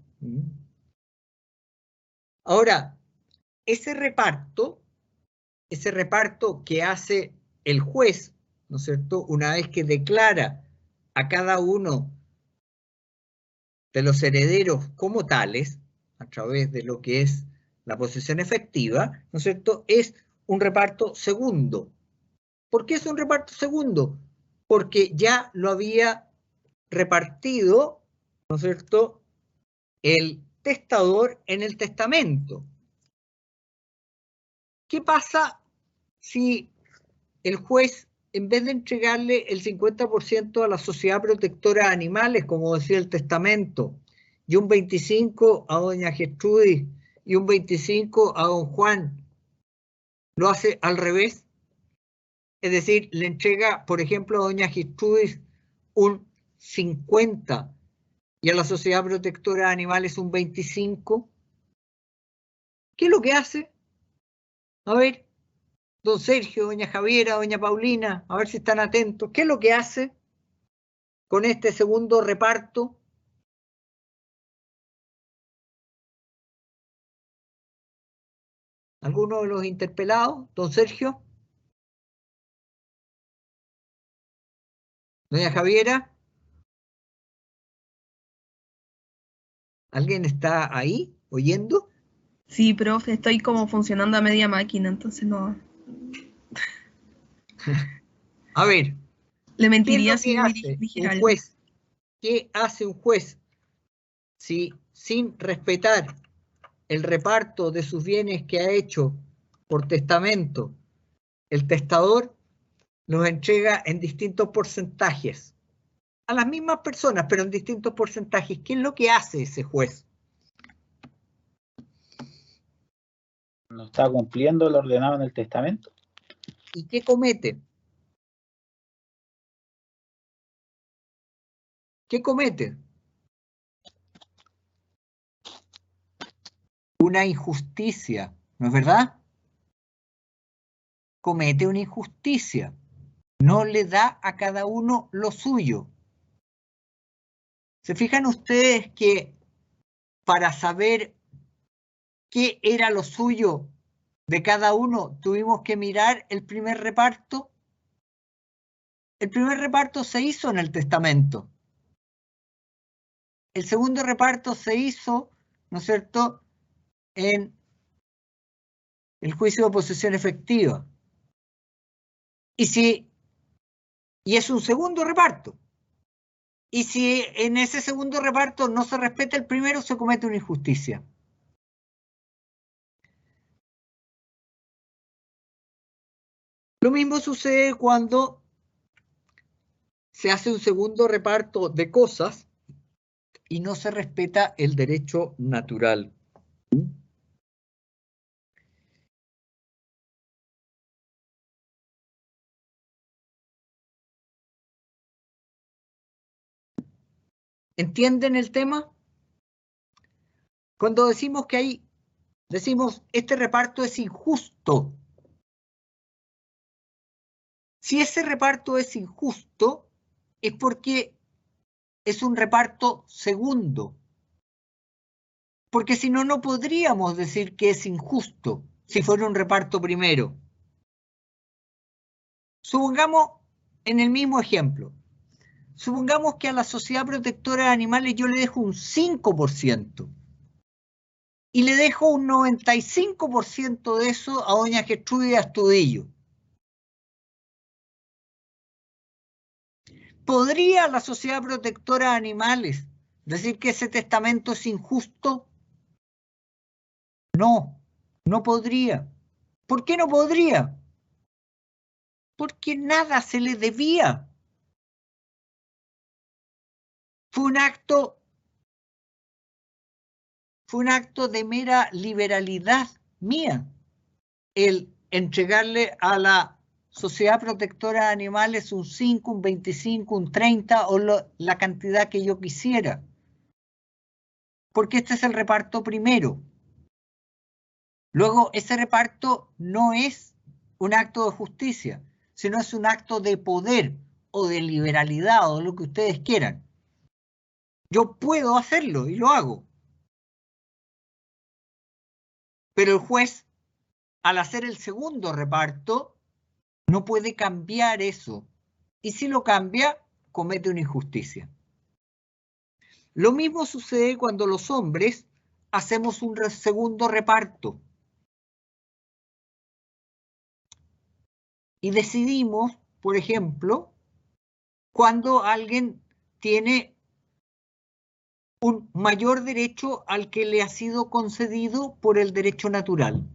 Ahora, ese reparto que hace el juez, ¿no es cierto?, una vez que declara a cada uno de los herederos como tales, a través de lo que es la posesión efectiva, ¿no es cierto?, es un reparto segundo. ¿Por qué es un reparto segundo? Porque ya lo había repartido, ¿no es cierto?, el testador en el testamento. ¿Qué pasa si el juez, en vez de entregarle el 50% a la Sociedad Protectora de Animales, como decía el testamento, y un 25% a doña Gertrudis y un 25% a don Juan, lo hace al revés? Es decir, le entrega, por ejemplo, a doña Gertrudis un 50% y a la Sociedad Protectora de Animales un 25%. ¿Qué es lo que hace? A ver, don Sergio, doña Javiera, doña Paulina, a ver si están atentos. ¿Qué es lo que hace con este segundo reparto? ¿Alguno de los interpelados? Don Sergio. Doña Javiera. ¿Alguien está ahí oyendo? Sí, profe, estoy como funcionando a media máquina, entonces no. A ver. Le mentiría ¿Qué es lo que hace dijera un algo. juez? ¿Qué hace un juez si, sin respetar el reparto de sus bienes que ha hecho por testamento, el testador los entrega en distintos porcentajes a las mismas personas, pero en distintos porcentajes? ¿Qué es lo que hace ese juez? ¿No está cumpliendo lo ordenado en el testamento? ¿Y qué comete? ¿Qué comete? Una injusticia, ¿no es verdad? Comete una injusticia. No le da a cada uno lo suyo. ¿Se fijan ustedes que para saber qué era lo suyo de cada uno, tuvimos que mirar el primer reparto. El primer reparto se hizo en el testamento. El segundo reparto se hizo, ¿no es cierto?, en el juicio de posesión efectiva. Y es un segundo reparto. Y si en ese segundo reparto no se respeta el primero, se comete una injusticia. Lo mismo sucede cuando se hace un segundo reparto de cosas y no se respeta el derecho natural. ¿Entienden el tema? Cuando decimos este reparto es injusto. Si ese reparto es injusto, es porque es un reparto segundo. Porque si no, no podríamos decir que es injusto si fuera un reparto primero. Supongamos, en el mismo ejemplo, supongamos que a la Sociedad Protectora de Animales yo le dejo un 5% y le dejo un 95% de eso a doña Gertrudis Astudillo. ¿Podría la Sociedad Protectora de Animales decir que ese testamento es injusto? No, no podría. ¿Por qué no podría? Porque nada se le debía. Fue un acto de mera liberalidad mía el entregarle a la Sociedad Protectora de Animales un 5, un 25, un 30 o la cantidad que yo quisiera. Porque este es el reparto primero. Luego, ese reparto no es un acto de justicia, sino es un acto de poder o de liberalidad o lo que ustedes quieran. Yo puedo hacerlo y lo hago. Pero el juez, al hacer el segundo reparto, no puede cambiar eso. Y si lo cambia, comete una injusticia. Lo mismo sucede cuando los hombres hacemos un segundo reparto. Y decidimos, por ejemplo, cuando alguien tiene un mayor derecho al que le ha sido concedido por el derecho natural.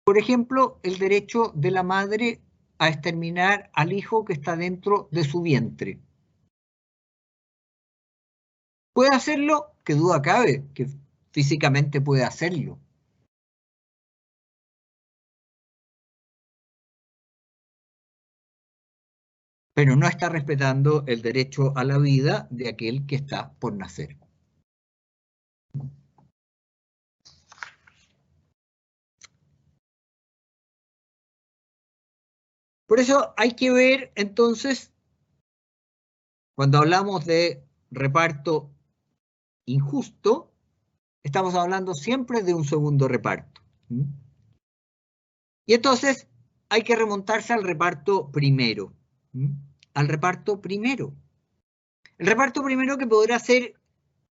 Por ejemplo, el derecho de la madre a exterminar al hijo que está dentro de su vientre. ¿Puede hacerlo? Qué duda cabe, que físicamente puede hacerlo. Pero no está respetando el derecho a la vida de aquel que está por nacer. Por eso hay que ver, entonces, cuando hablamos de reparto injusto, estamos hablando siempre de un segundo reparto. Y entonces hay que remontarse al reparto primero. Al reparto primero. El reparto primero que podrá ser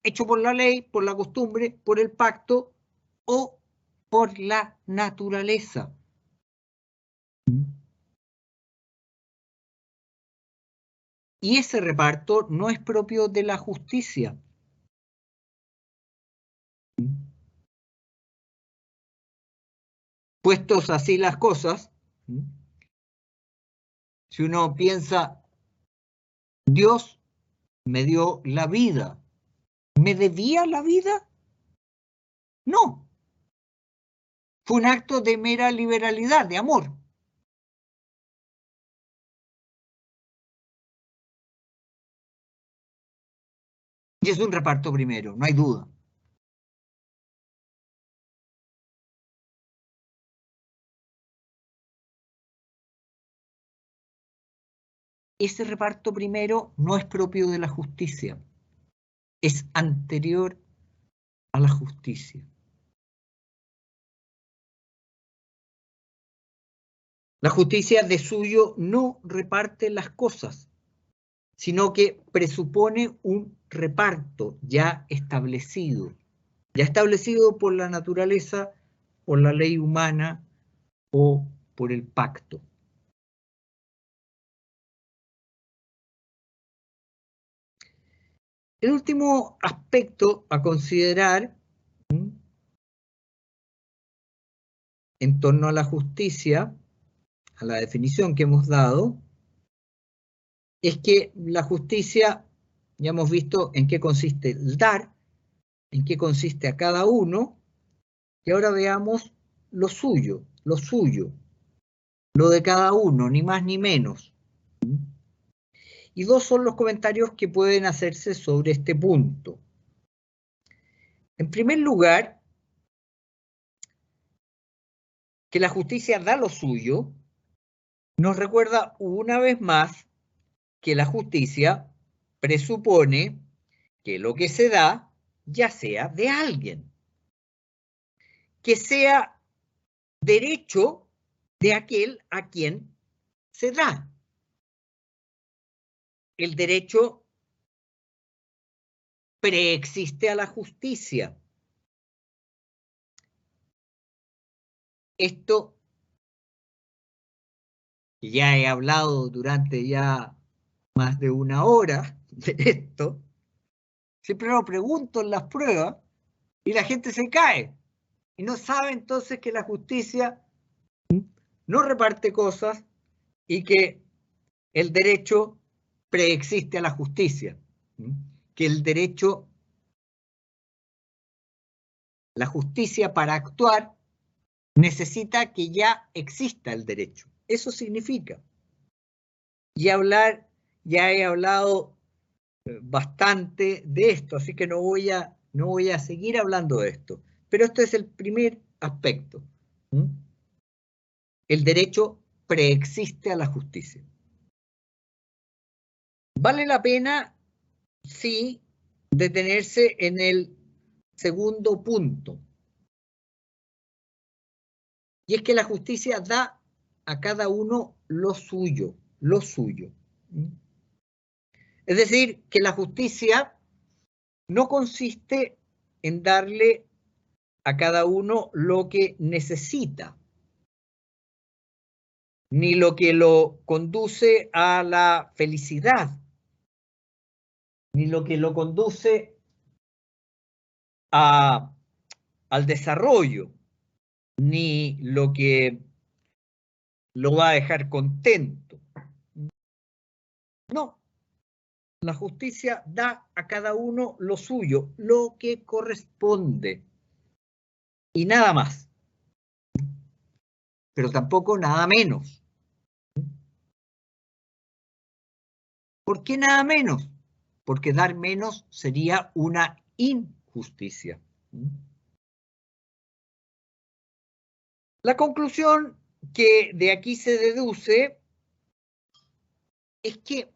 hecho por la ley, por la costumbre, por el pacto o por la naturaleza. Y ese reparto no es propio de la justicia. Puestos así las cosas, si uno piensa, Dios me dio la vida, ¿me debía la vida? No. Fue un acto de mera liberalidad, de amor. Y es un reparto primero, no hay duda. Ese reparto primero no es propio de la justicia. Es anterior a la justicia. La justicia de suyo no reparte las cosas, sino que presupone un reparto ya establecido por la naturaleza, por la ley humana o por el pacto. El último aspecto a considerar en torno a la justicia, a la definición que hemos dado, es que la justicia, ya hemos visto en qué consiste el dar, en qué consiste a cada uno, y ahora veamos lo suyo, lo de cada uno, ni más ni menos. Y dos son los comentarios que pueden hacerse sobre este punto. En primer lugar, que la justicia da lo suyo, nos recuerda una vez más que la justicia presupone que lo que se da ya sea de alguien, que sea derecho de aquel a quien se da. El derecho preexiste a la justicia. Esto ya he hablado durante ya más de una hora de esto. Siempre lo pregunto en las pruebas y la gente se cae. Y no sabe entonces que la justicia no reparte cosas y que el derecho preexiste a la justicia. Que el derecho, la justicia para actuar, necesita que ya exista el derecho. Eso significa. Ya he hablado bastante de esto, así que no voy a seguir hablando de esto. Pero este es el primer aspecto. El derecho preexiste a la justicia. Vale la pena, sí, detenerse en el segundo punto. Y es que la justicia da a cada uno lo suyo, lo suyo. Es decir, que la justicia no consiste en darle a cada uno lo que necesita, ni lo que lo conduce a la felicidad, ni lo que lo conduce al desarrollo, ni lo que lo va a dejar contento. No, la justicia da a cada uno lo suyo, lo que corresponde, y nada más, pero tampoco nada menos. ¿Por qué nada menos? Porque dar menos sería una injusticia. La conclusión que de aquí se deduce es que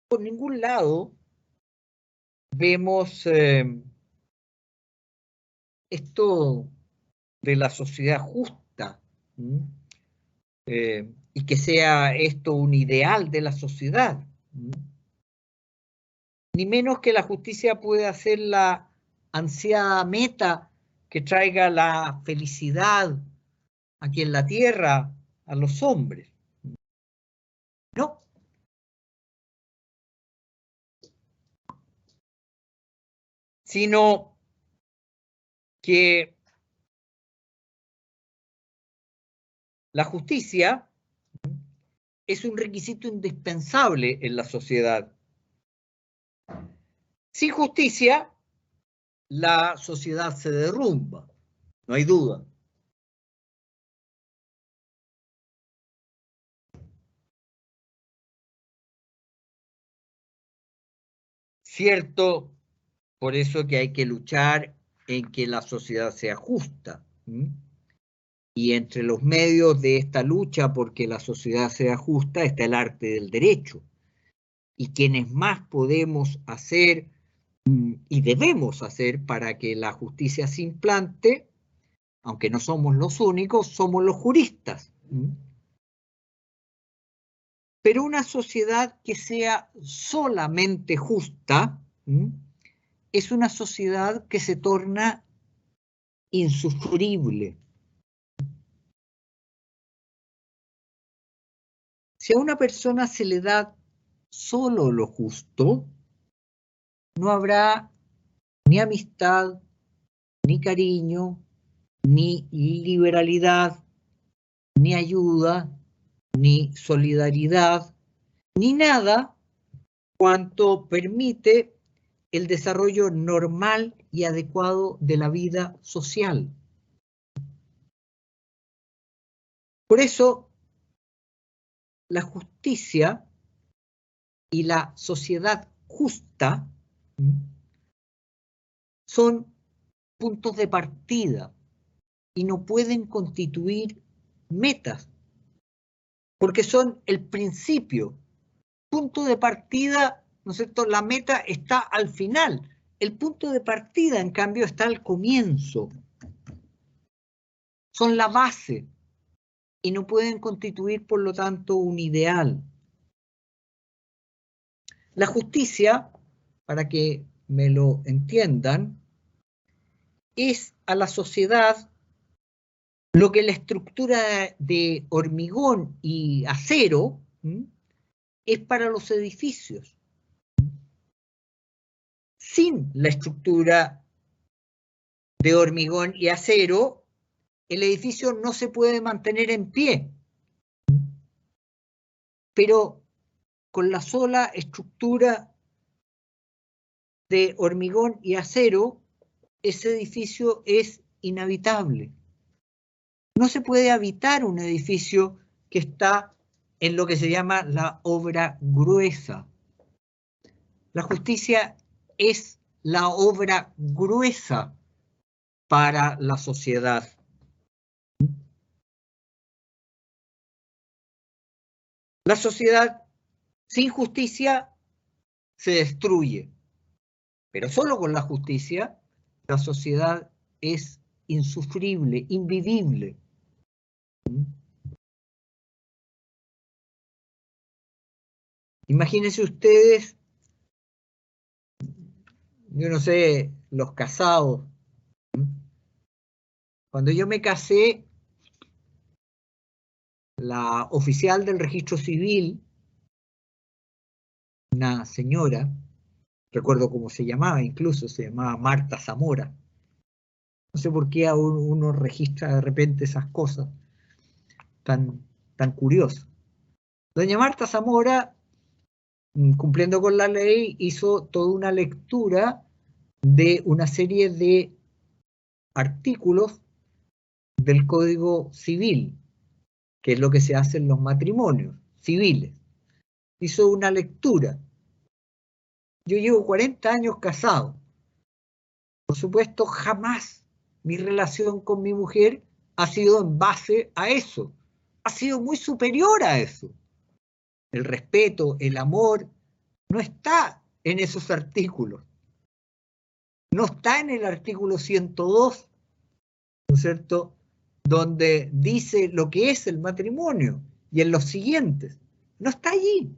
por ningún lado vemos esto de la sociedad justa, y que sea esto un ideal de la sociedad. Ni menos que la justicia pueda ser la ansiada meta que traiga la felicidad aquí en la tierra a los hombres. No. Sino que la justicia es un requisito indispensable en la sociedad. Sin justicia, la sociedad se derrumba, no hay duda. Cierto, por eso que hay que luchar en que la sociedad sea justa. Y entre los medios de esta lucha porque la sociedad sea justa está el arte del derecho. Y quienes más podemos hacer y debemos hacer para que la justicia se implante aunque no somos los únicos, somos los juristas. Pero una sociedad que sea solamente justa es una sociedad que se torna insufrible. Si a una persona se le da solo lo justo, no habrá ni amistad, ni cariño, ni liberalidad, ni ayuda, ni solidaridad, ni nada cuanto permite el desarrollo normal y adecuado de la vida social. Por eso, la justicia y la sociedad justa son puntos de partida y no pueden constituir metas, porque son el principio. Punto de partida, ¿no es cierto? La meta está al final. El punto de partida, en cambio, está al comienzo. Son la base y no pueden constituir, por lo tanto, un ideal. La justicia, para que me lo entiendan, es a la sociedad lo que la estructura de hormigón y acero es para los edificios. Sin la estructura de hormigón y acero, el edificio no se puede mantener en pie. Pero con la sola estructura de hormigón y acero, ese edificio es inhabitable. No se puede habitar un edificio que está en lo que se llama la obra gruesa. La justicia es la obra gruesa para la sociedad. La sociedad sin justicia se destruye, pero solo con la justicia la sociedad es insufrible, invivible. Imagínense ustedes, yo no sé, los casados. Cuando yo me casé, la oficial del registro civil, una señora, recuerdo cómo se llamaba, incluso se llamaba Marta Zamora. No sé por qué uno registra de repente esas cosas tan curiosas. Doña Marta Zamora, cumpliendo con la ley, hizo toda una lectura de una serie de artículos del Código Civil, que es lo que se hace en los matrimonios civiles. Hizo una lectura. Yo llevo 40 años casado. Por supuesto, jamás mi relación con mi mujer ha sido en base a eso. Ha sido muy superior a eso. El respeto, el amor, no está en esos artículos. No está en el artículo 102, ¿no es cierto?, donde dice lo que es el matrimonio, y en los siguientes. No está allí.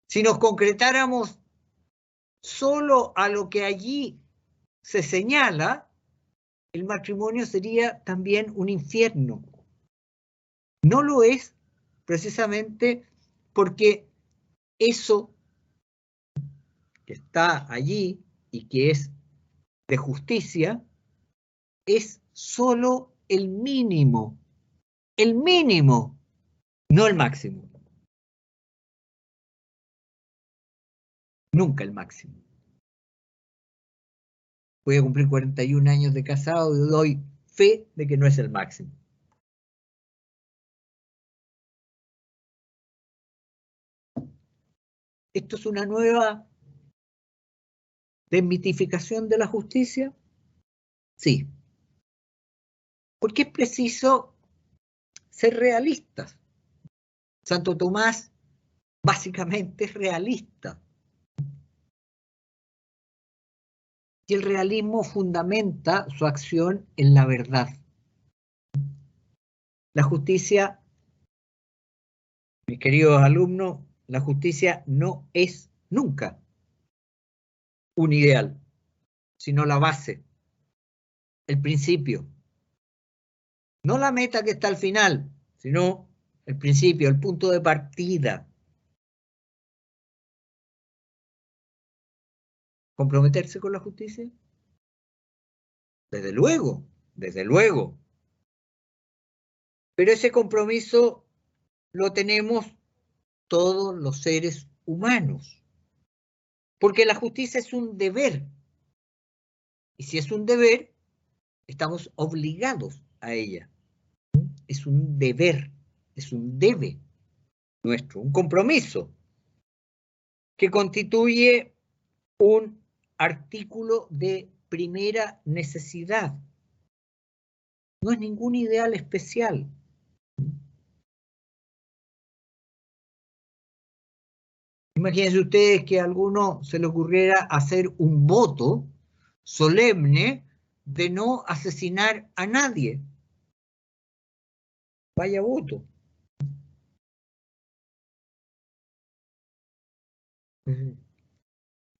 Si nos concretáramos solo a lo que allí se señala, el matrimonio sería también un infierno. No lo es precisamente porque eso que está allí y que es de justicia es solo el mínimo, no el máximo. Nunca el máximo. Voy a cumplir 41 años de casado y doy fe de que no es el máximo. ¿Esto es una nueva desmitificación de la justicia? Sí. Porque es preciso ser realistas. Santo Tomás básicamente es realista. y el realismo fundamenta su acción en la verdad. La justicia, mis queridos alumnos, la justicia no es nunca un ideal, sino la base, el principio. No la meta que está al final, sino el principio, el punto de partida. ¿Comprometerse con la justicia? Desde luego, desde luego. Pero ese compromiso lo tenemos todos los seres humanos. Porque la justicia es un deber. Y si es un deber, estamos obligados a ella. Es un deber, es un debe nuestro, un compromiso que constituye un artículo de primera necesidad. No es ningún ideal especial. Imagínense ustedes que a alguno se le ocurriera hacer un voto solemne de no asesinar a nadie. Vaya voto.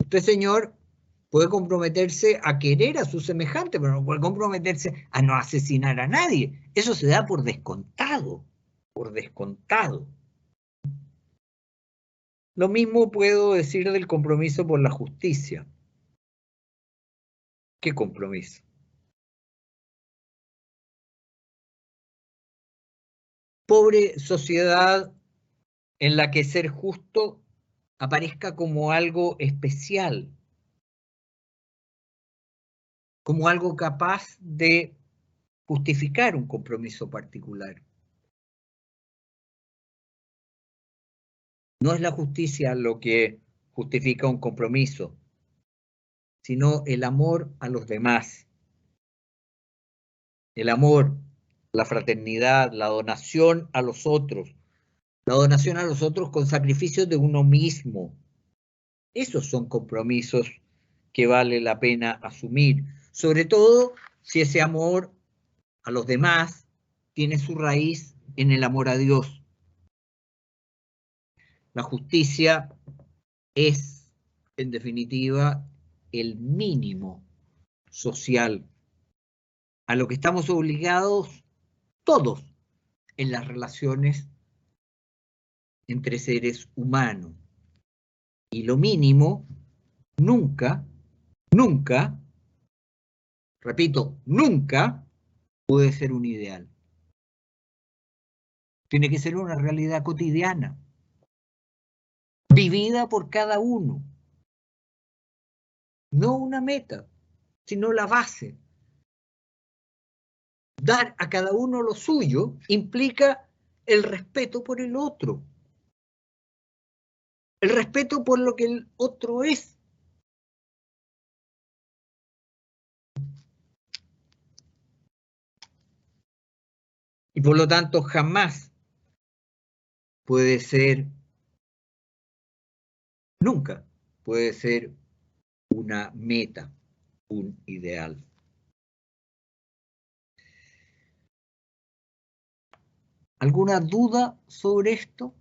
Usted, señor, puede comprometerse a querer a su semejante, pero no puede comprometerse a no asesinar a nadie. Eso se da por descontado, por descontado. Lo mismo puedo decir del compromiso por la justicia. ¿Qué compromiso? Pobre sociedad en la que ser justo aparezca como algo especial, como algo capaz de justificar un compromiso particular. No es la justicia lo que justifica un compromiso, sino el amor a los demás. El amor, la fraternidad, la donación a los otros. La donación a los otros con sacrificio de uno mismo. Esos son compromisos que vale la pena asumir. Sobre todo si ese amor a los demás tiene su raíz en el amor a Dios. La justicia es, en definitiva, el mínimo social a lo que estamos obligados todos en las relaciones entre seres humanos. Y lo mínimo nunca, nunca, repito, nunca puede ser un ideal. Tiene que ser una realidad cotidiana, vivida por cada uno. No una meta, sino la base. Dar a cada uno lo suyo implica el respeto por el otro. El respeto por lo que el otro es. Y por lo tanto jamás puede ser, nunca puede ser una meta, un ideal. ¿Alguna duda sobre esto?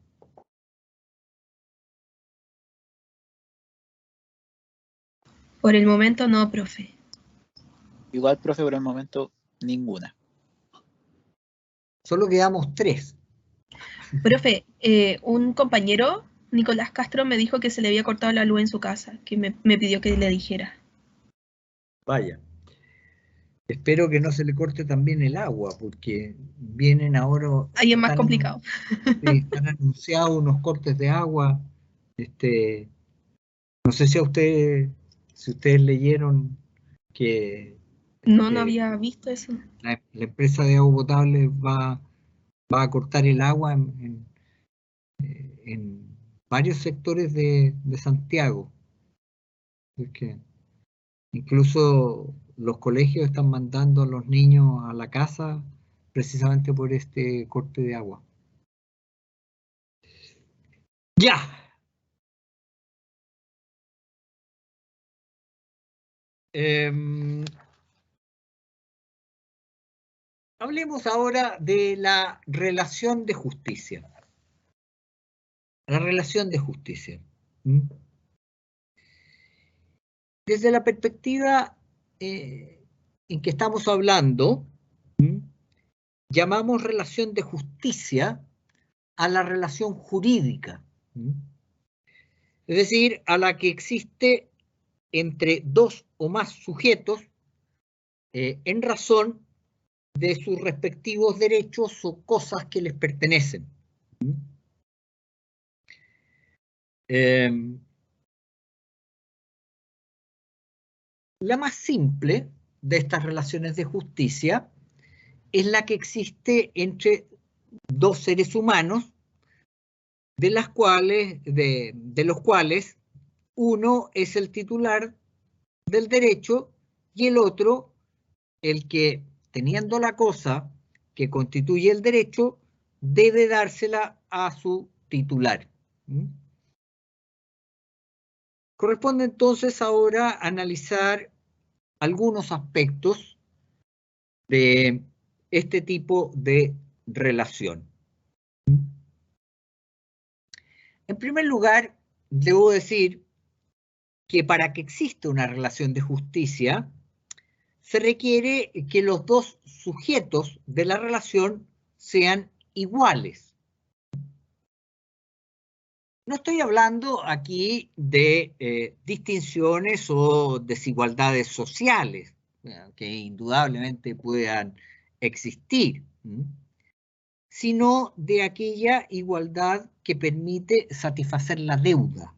Por el momento no, profe. Igual, profe, por el momento, ninguna. Solo quedamos 3. Profe, un compañero, Nicolás Castro, me dijo que se le había cortado la luz en su casa, que me pidió que le dijera. Vaya. Espero que no se le corte también el agua, porque vienen ahora... Ahí es más complicado. Sí, están anunciados unos cortes de agua. No sé si ustedes leyeron que No había visto eso. la empresa de agua potable va a cortar el agua en varios sectores de Santiago. Es que incluso los colegios están mandando a los niños a la casa precisamente por este corte de agua. ¡Ya! Hablemos ahora de la relación de justicia. La relación de justicia. Desde la perspectiva en que estamos hablando, llamamos relación de justicia a la relación jurídica. Es decir, a la que existe entre dos o más sujetos en razón de sus respectivos derechos o cosas que les pertenecen. La más simple de estas relaciones de justicia es la que existe entre dos seres humanos, de los cuales uno es el titular del derecho y el otro el que, teniendo la cosa que constituye el derecho, debe dársela a su titular. Corresponde entonces ahora analizar algunos aspectos de este tipo de relación. En primer lugar, debo decir que para que exista una relación de justicia, se requiere que los dos sujetos de la relación sean iguales. No estoy hablando aquí de distinciones o desigualdades sociales, que indudablemente puedan existir, sino de aquella igualdad que permite satisfacer la deuda.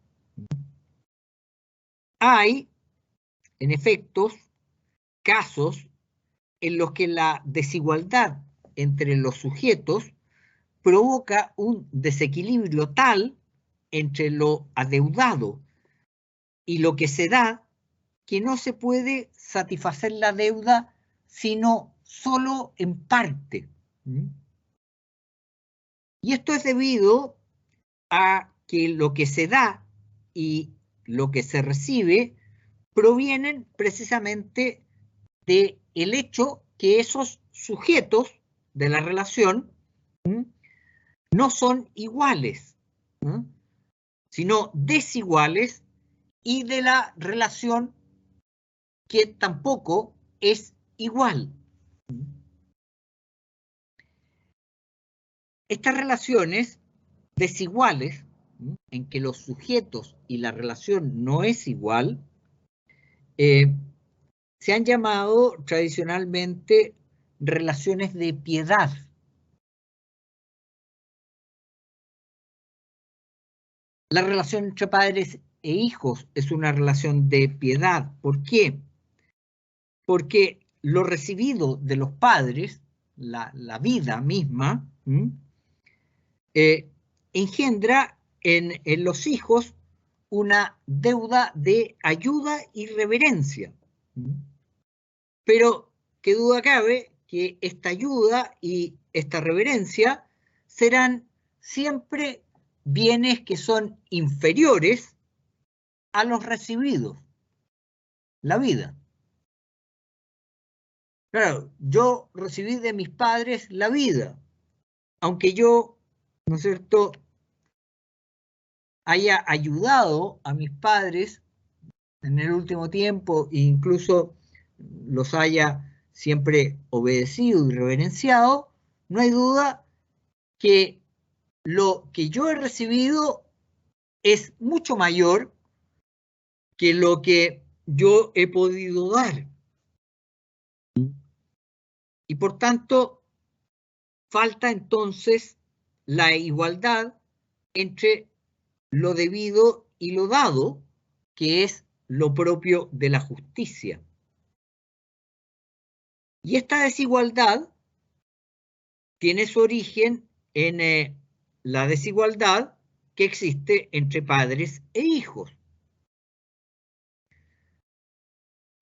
Hay, en efecto, casos en los que la desigualdad entre los sujetos provoca un desequilibrio tal entre lo adeudado y lo que se da que no se puede satisfacer la deuda sino solo en parte. Y esto es debido a que lo que se da y lo que se recibe provienen precisamente del hecho que esos sujetos de la relación no son iguales, sino desiguales, y de la relación que tampoco es igual. Estas relaciones desiguales, en que los sujetos y la relación no es igual, se han llamado tradicionalmente relaciones de piedad. La relación entre padres e hijos es una relación de piedad. ¿Por qué? Porque lo recibido de los padres, la vida misma, engendra en los hijos una deuda de ayuda y reverencia. Pero qué duda cabe que esta ayuda y esta reverencia serán siempre bienes que son inferiores a los recibidos, la vida. Claro, yo recibí de mis padres la vida, aunque yo, ¿no es cierto?, haya ayudado a mis padres en el último tiempo e incluso los haya siempre obedecido y reverenciado, no hay duda que lo que yo he recibido es mucho mayor que lo que yo he podido dar. Y por tanto, falta entonces la igualdad entre lo debido y lo dado, que es lo propio de la justicia. Y esta desigualdad tiene su origen en la desigualdad que existe entre padres e hijos.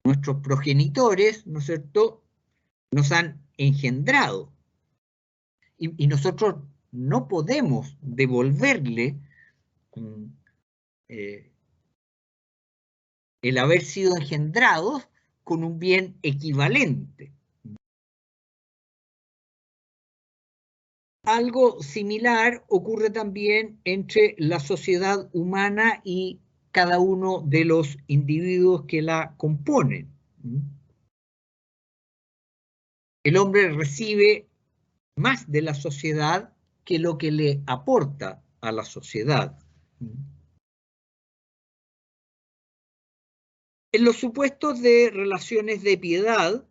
Nuestros progenitores, ¿no es cierto?, nos han engendrado. Y nosotros no podemos devolverle el haber sido engendrados con un bien equivalente. Algo similar ocurre también entre la sociedad humana y cada uno de los individuos que la componen. El hombre recibe más de la sociedad que lo que le aporta a la sociedad. En los supuestos de relaciones de piedad,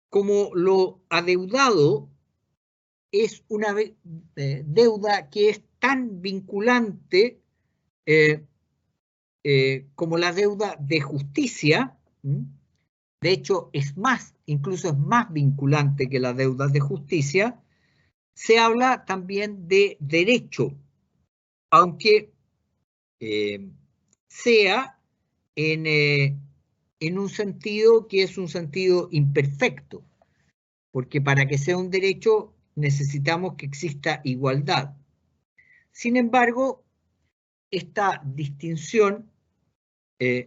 como lo adeudado es una deuda que es tan vinculante como la deuda de justicia, de hecho es más, incluso es más vinculante que la deuda de justicia, se habla también de derecho, aunque sea en un sentido que es un sentido imperfecto, porque para que sea un derecho necesitamos que exista igualdad. Sin embargo, esta distinción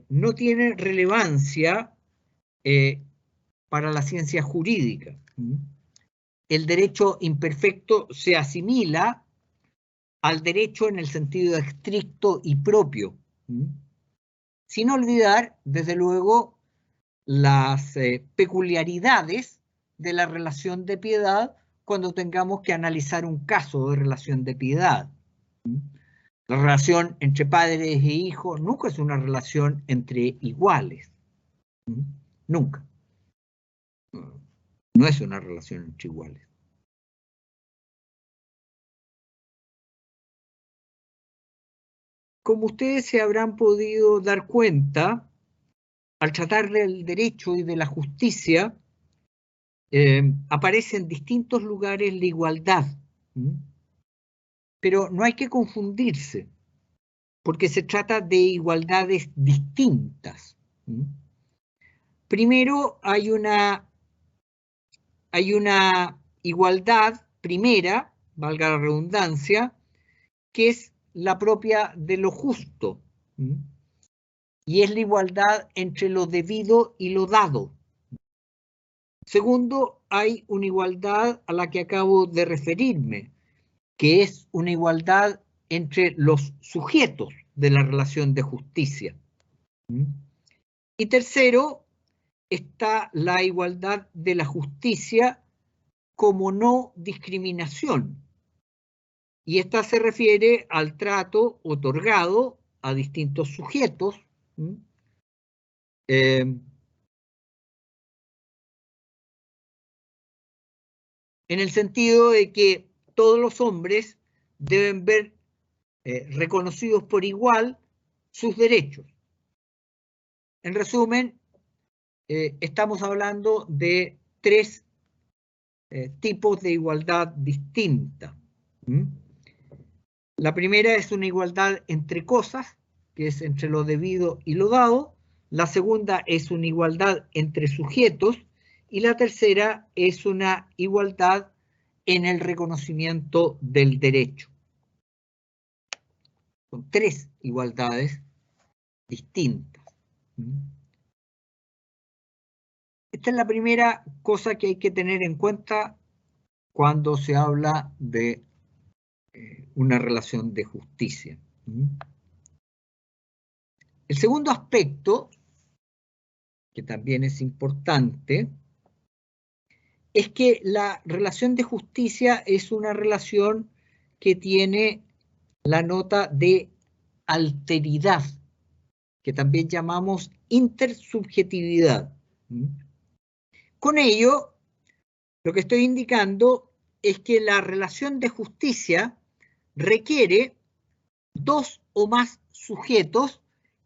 no tiene relevancia para la ciencia jurídica. El derecho imperfecto se asimila al derecho en el sentido estricto y propio, sin olvidar, desde luego, las peculiaridades de la relación de piedad cuando tengamos que analizar un caso de relación de piedad. La relación entre padres e hijos nunca es una relación entre iguales. Nunca. No es una relación entre iguales. Como ustedes se habrán podido dar cuenta, al tratar del derecho y de la justicia, aparece en distintos lugares la igualdad. Pero no hay que confundirse, porque se trata de igualdades distintas. Primero hay una igualdad primera, valga la redundancia, que es la propia de lo justo, y es la igualdad entre lo debido y lo dado. Segundo, hay una igualdad a la que acabo de referirme, que es una igualdad entre los sujetos de la relación de justicia. Y tercero, está la igualdad de la justicia como no discriminación. Y esta se refiere al trato otorgado a distintos sujetos, en el sentido de que todos los hombres deben ver reconocidos por igual sus derechos. En resumen, estamos hablando de tres tipos de igualdad distinta. La primera es una igualdad entre cosas, que es entre lo debido y lo dado. La segunda es una igualdad entre sujetos. Y la tercera es una igualdad en el reconocimiento del derecho. Son tres igualdades distintas. Esta es la primera cosa que hay que tener en cuenta cuando se habla de una relación de justicia. El segundo aspecto, que también es importante, es que la relación de justicia es una relación que tiene la nota de alteridad, que también llamamos intersubjetividad. Con ello, lo que estoy indicando es que la relación de justicia requiere dos o más sujetos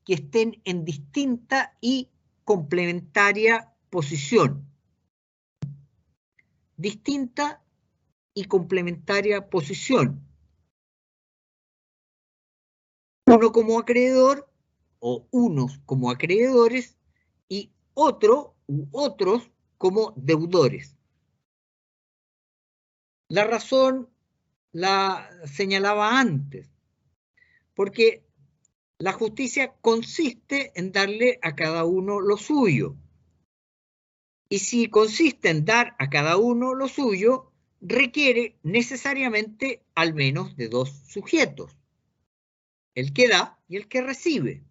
que estén en distinta y complementaria posición. Distinta y complementaria posición. Uno como acreedor o unos como acreedores y otro u otros como deudores. La razón la señalaba antes, porque La justicia consiste en darle a cada uno lo suyo. Y si consiste en dar a cada uno lo suyo, requiere necesariamente al menos de dos sujetos, el que da y el que recibe.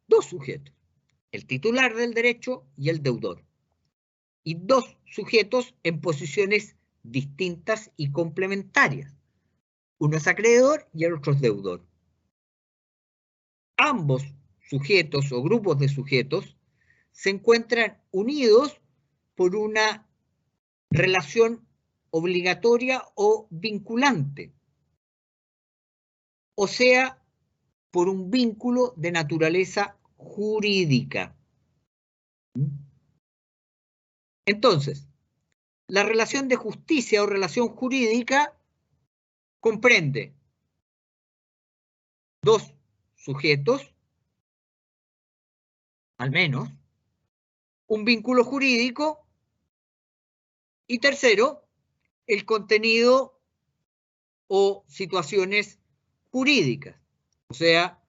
Dos sujetos, el titular del derecho y el deudor. Y dos sujetos en posiciones distintas y complementarias. Uno es acreedor y el otro es deudor. Ambos sujetos o grupos de sujetos se encuentran unidos por una relación obligatoria o vinculante, o sea, por un vínculo de naturaleza jurídica. Entonces, la relación de justicia o relación jurídica comprende dos sujetos, al menos, un vínculo jurídico y tercero, el contenido o situaciones jurídicas, o sea,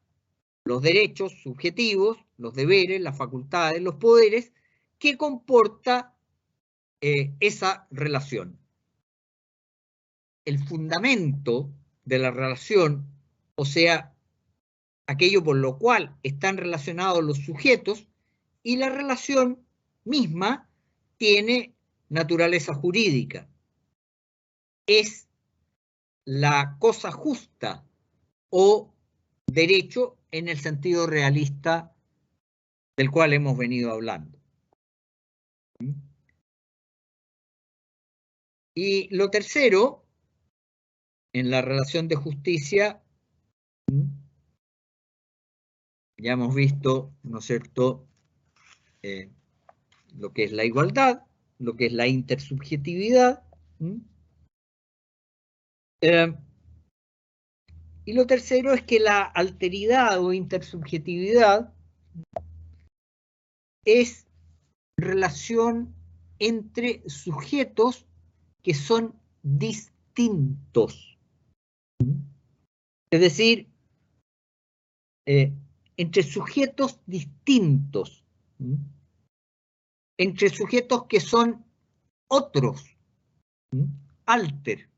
los derechos subjetivos, los deberes, las facultades, los poderes que comporta esa relación. El fundamento de la relación, o sea, aquello por lo cual están relacionados los sujetos, y la relación misma tiene naturaleza jurídica. Es la cosa justa o derecho en el sentido realista del cual hemos venido hablando. Y lo tercero, en la relación de justicia, ya hemos visto, ¿no es cierto?, lo que es la igualdad, lo que es la intersubjetividad. Y lo tercero es que la alteridad o intersubjetividad es relación entre sujetos que son distintos. Es decir, entre sujetos distintos, entre sujetos que son otros, alter.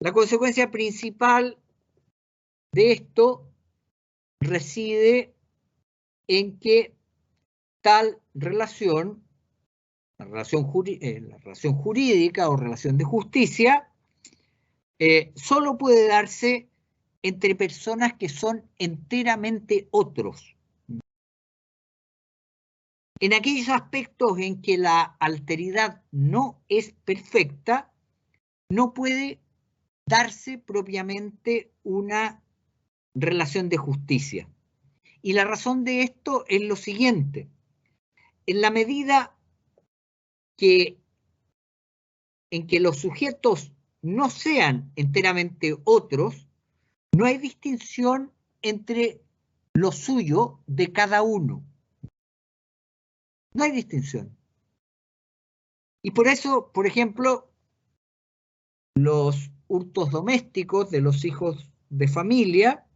La consecuencia principal de esto reside en que tal relación, la relación jurídica o relación de justicia, solo puede darse entre personas que son enteramente otros. En aquellos aspectos en que la alteridad no es perfecta, no puede darse propiamente una relación de justicia. Y la razón de esto es lo siguiente. En la medida en que los sujetos no sean enteramente otros, no hay distinción entre lo suyo de cada uno. No hay distinción. Y por eso, por ejemplo, los hurtos domésticos de los hijos de familia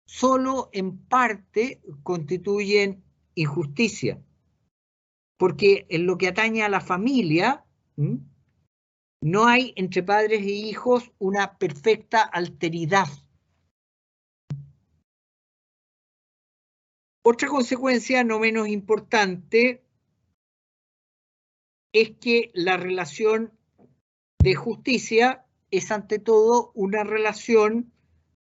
solo en parte constituyen injusticia. Porque en lo que atañe a la familia, no hay entre padres e hijos una perfecta alteridad. Otra consecuencia no menos importante es que la relación de justicia es ante todo una relación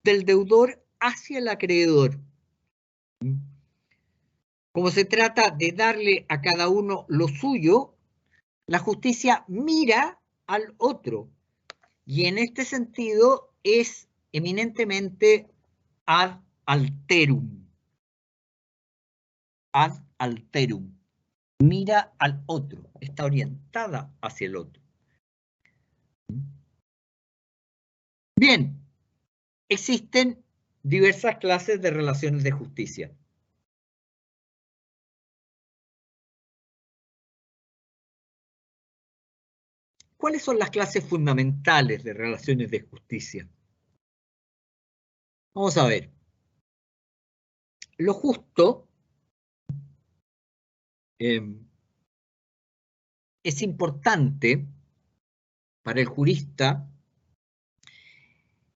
del deudor hacia el acreedor. Como se trata de darle a cada uno lo suyo, la justicia mira al otro y en este sentido es eminentemente ad alterum. Ad alterum. Mira al otro, está orientada hacia el otro. Bien, existen diversas clases de relaciones de justicia. ¿cuáles son las clases fundamentales de relaciones de justicia? Vamos a ver. Lo justo es importante para el jurista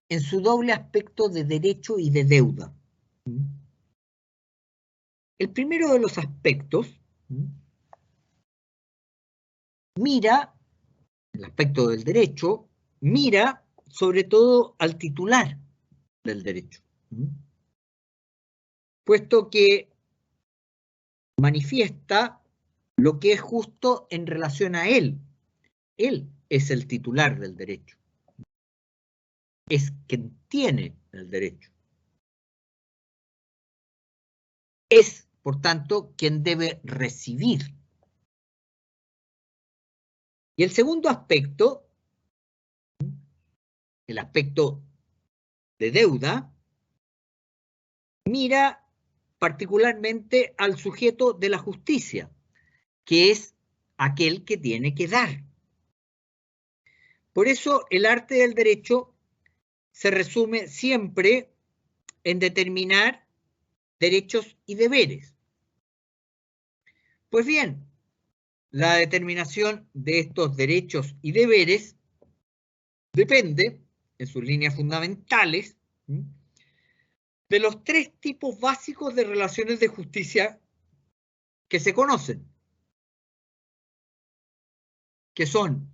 en su doble aspecto de derecho y de deuda. El primero de los aspectos mira, el aspecto del derecho, mira sobre todo al titular del derecho, puesto que manifiesta lo que es justo en relación a él. Él es el titular del derecho. Es quien tiene el derecho. Es, por tanto, quien debe recibir. Y el segundo aspecto, el aspecto de deuda, mira particularmente al sujeto de la justicia, que es aquel que tiene que dar. Por eso el arte del derecho se resume siempre en determinar derechos y deberes. Pues bien, la determinación de estos derechos y deberes depende, en sus líneas fundamentales, de los tres tipos básicos de relaciones de justicia que se conocen, que son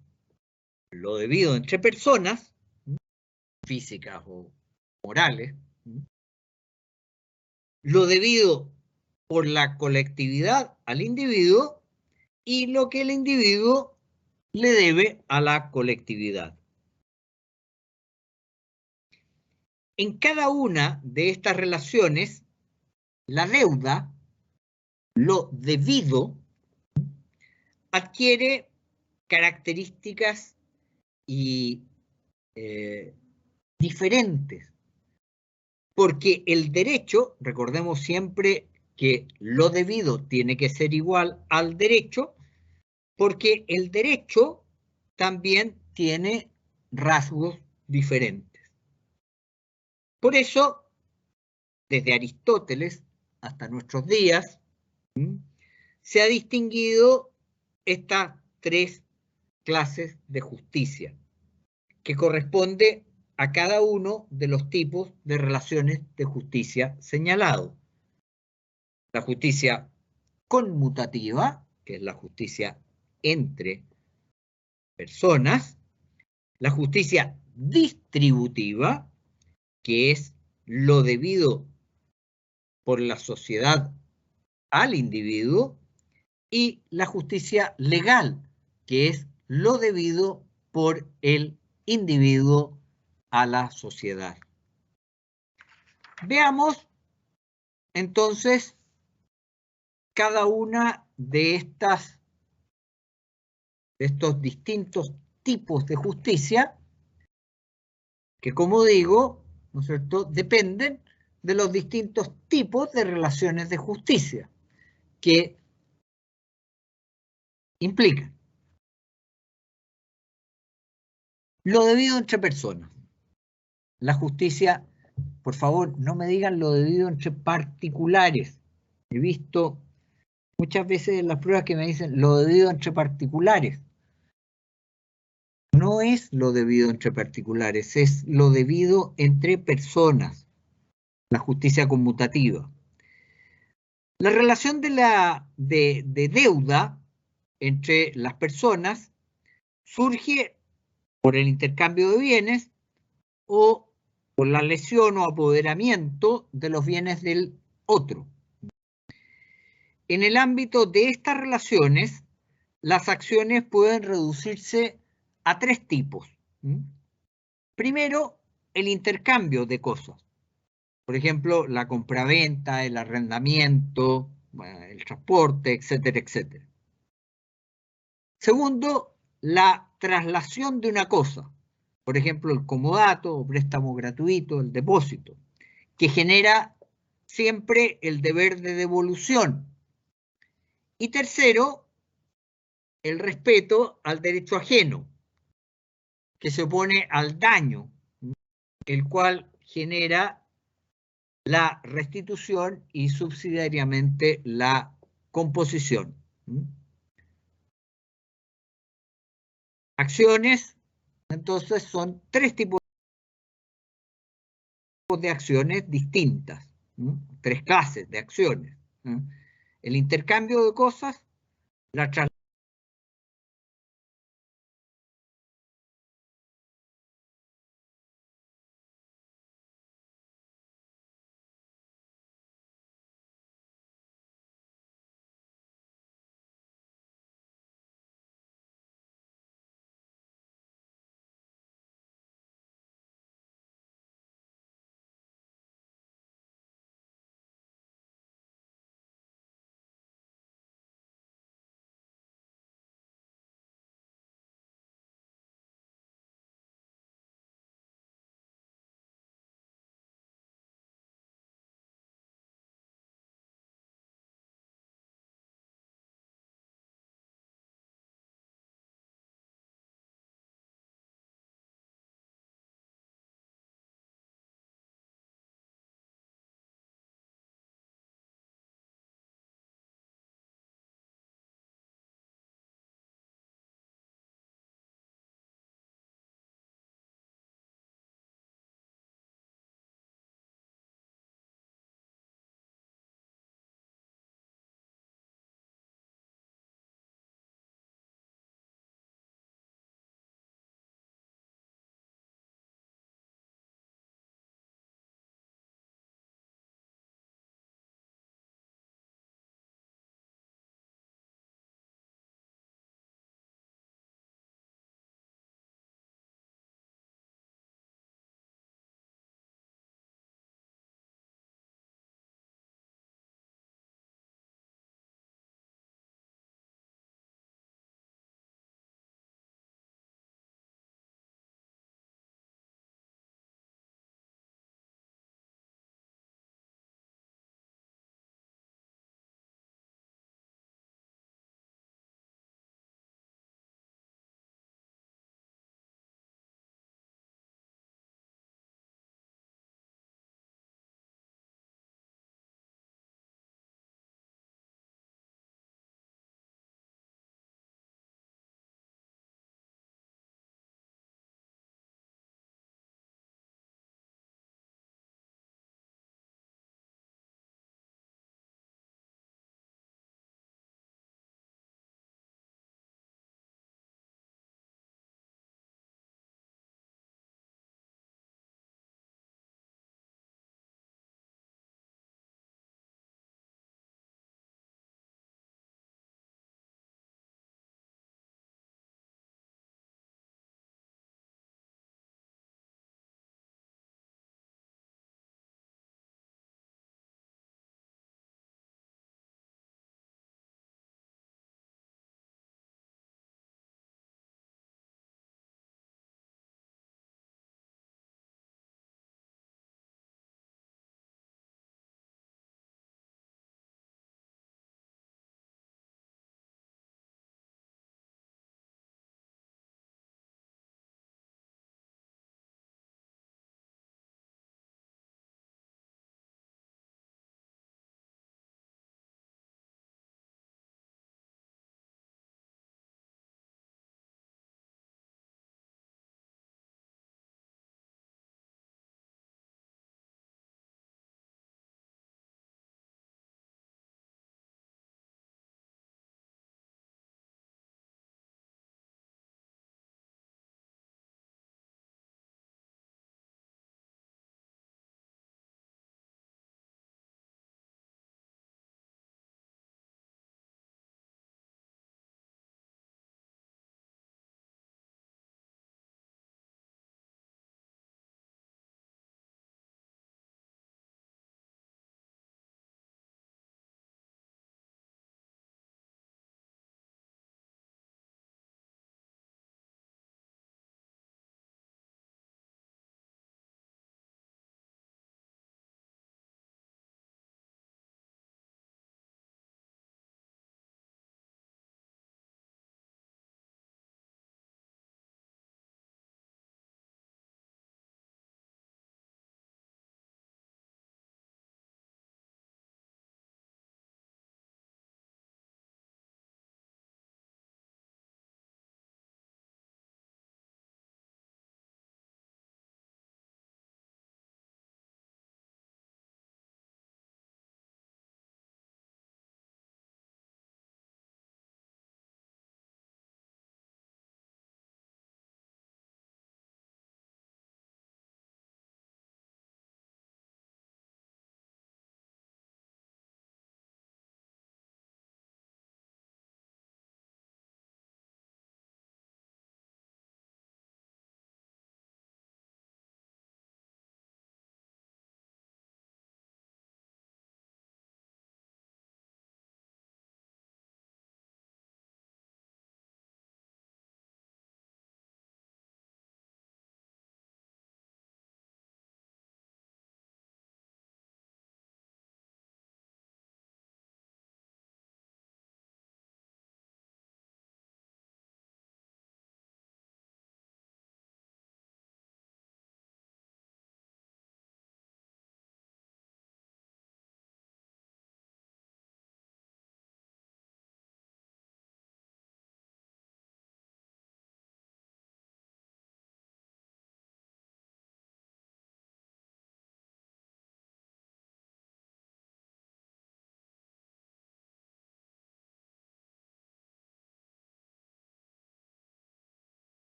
lo debido entre personas, físicas o morales, lo debido por la colectividad al individuo y lo que el individuo le debe a la colectividad. En cada una de estas relaciones, la deuda, lo debido, adquiere características y diferentes. Porque el derecho, recordemos siempre que lo debido tiene que ser igual al derecho, porque el derecho también tiene rasgos diferentes. Por eso, desde Aristóteles hasta nuestros días, se ha distinguido estas tres clases de justicia, que corresponde a cada uno de los tipos de relaciones de justicia señalados. La justicia conmutativa, que es la justicia entre personas, la justicia distributiva, que es lo debido por la sociedad al individuo, y la justicia legal, que es lo debido por el individuo a la sociedad. Veamos entonces cada una de estos distintos tipos de justicia que, como digo, ¿no es cierto?, dependen de los distintos tipos de relaciones de justicia que implican. Lo debido entre personas. La justicia, por favor, no me digan lo debido entre particulares. He visto muchas veces en las pruebas que me dicen lo debido entre particulares. No es lo debido entre particulares, es lo debido entre personas. La justicia conmutativa. La relación de deuda entre las personas surge por el intercambio de bienes o por la lesión o apoderamiento de los bienes del otro. En el ámbito de estas relaciones, las acciones pueden reducirse a tres tipos. Primero, el intercambio de cosas. Por ejemplo, la compraventa, el arrendamiento, el transporte, etcétera, etcétera. Segundo, la traslación de una cosa. Por ejemplo, el comodato o préstamo gratuito, el depósito, que genera siempre el deber de devolución. Y tercero, el respeto al derecho ajeno, que se opone al daño, el cual genera la restitución y subsidiariamente la composición. Acciones, entonces, son tres tipos de acciones distintas, tres clases de acciones. El intercambio de cosas, la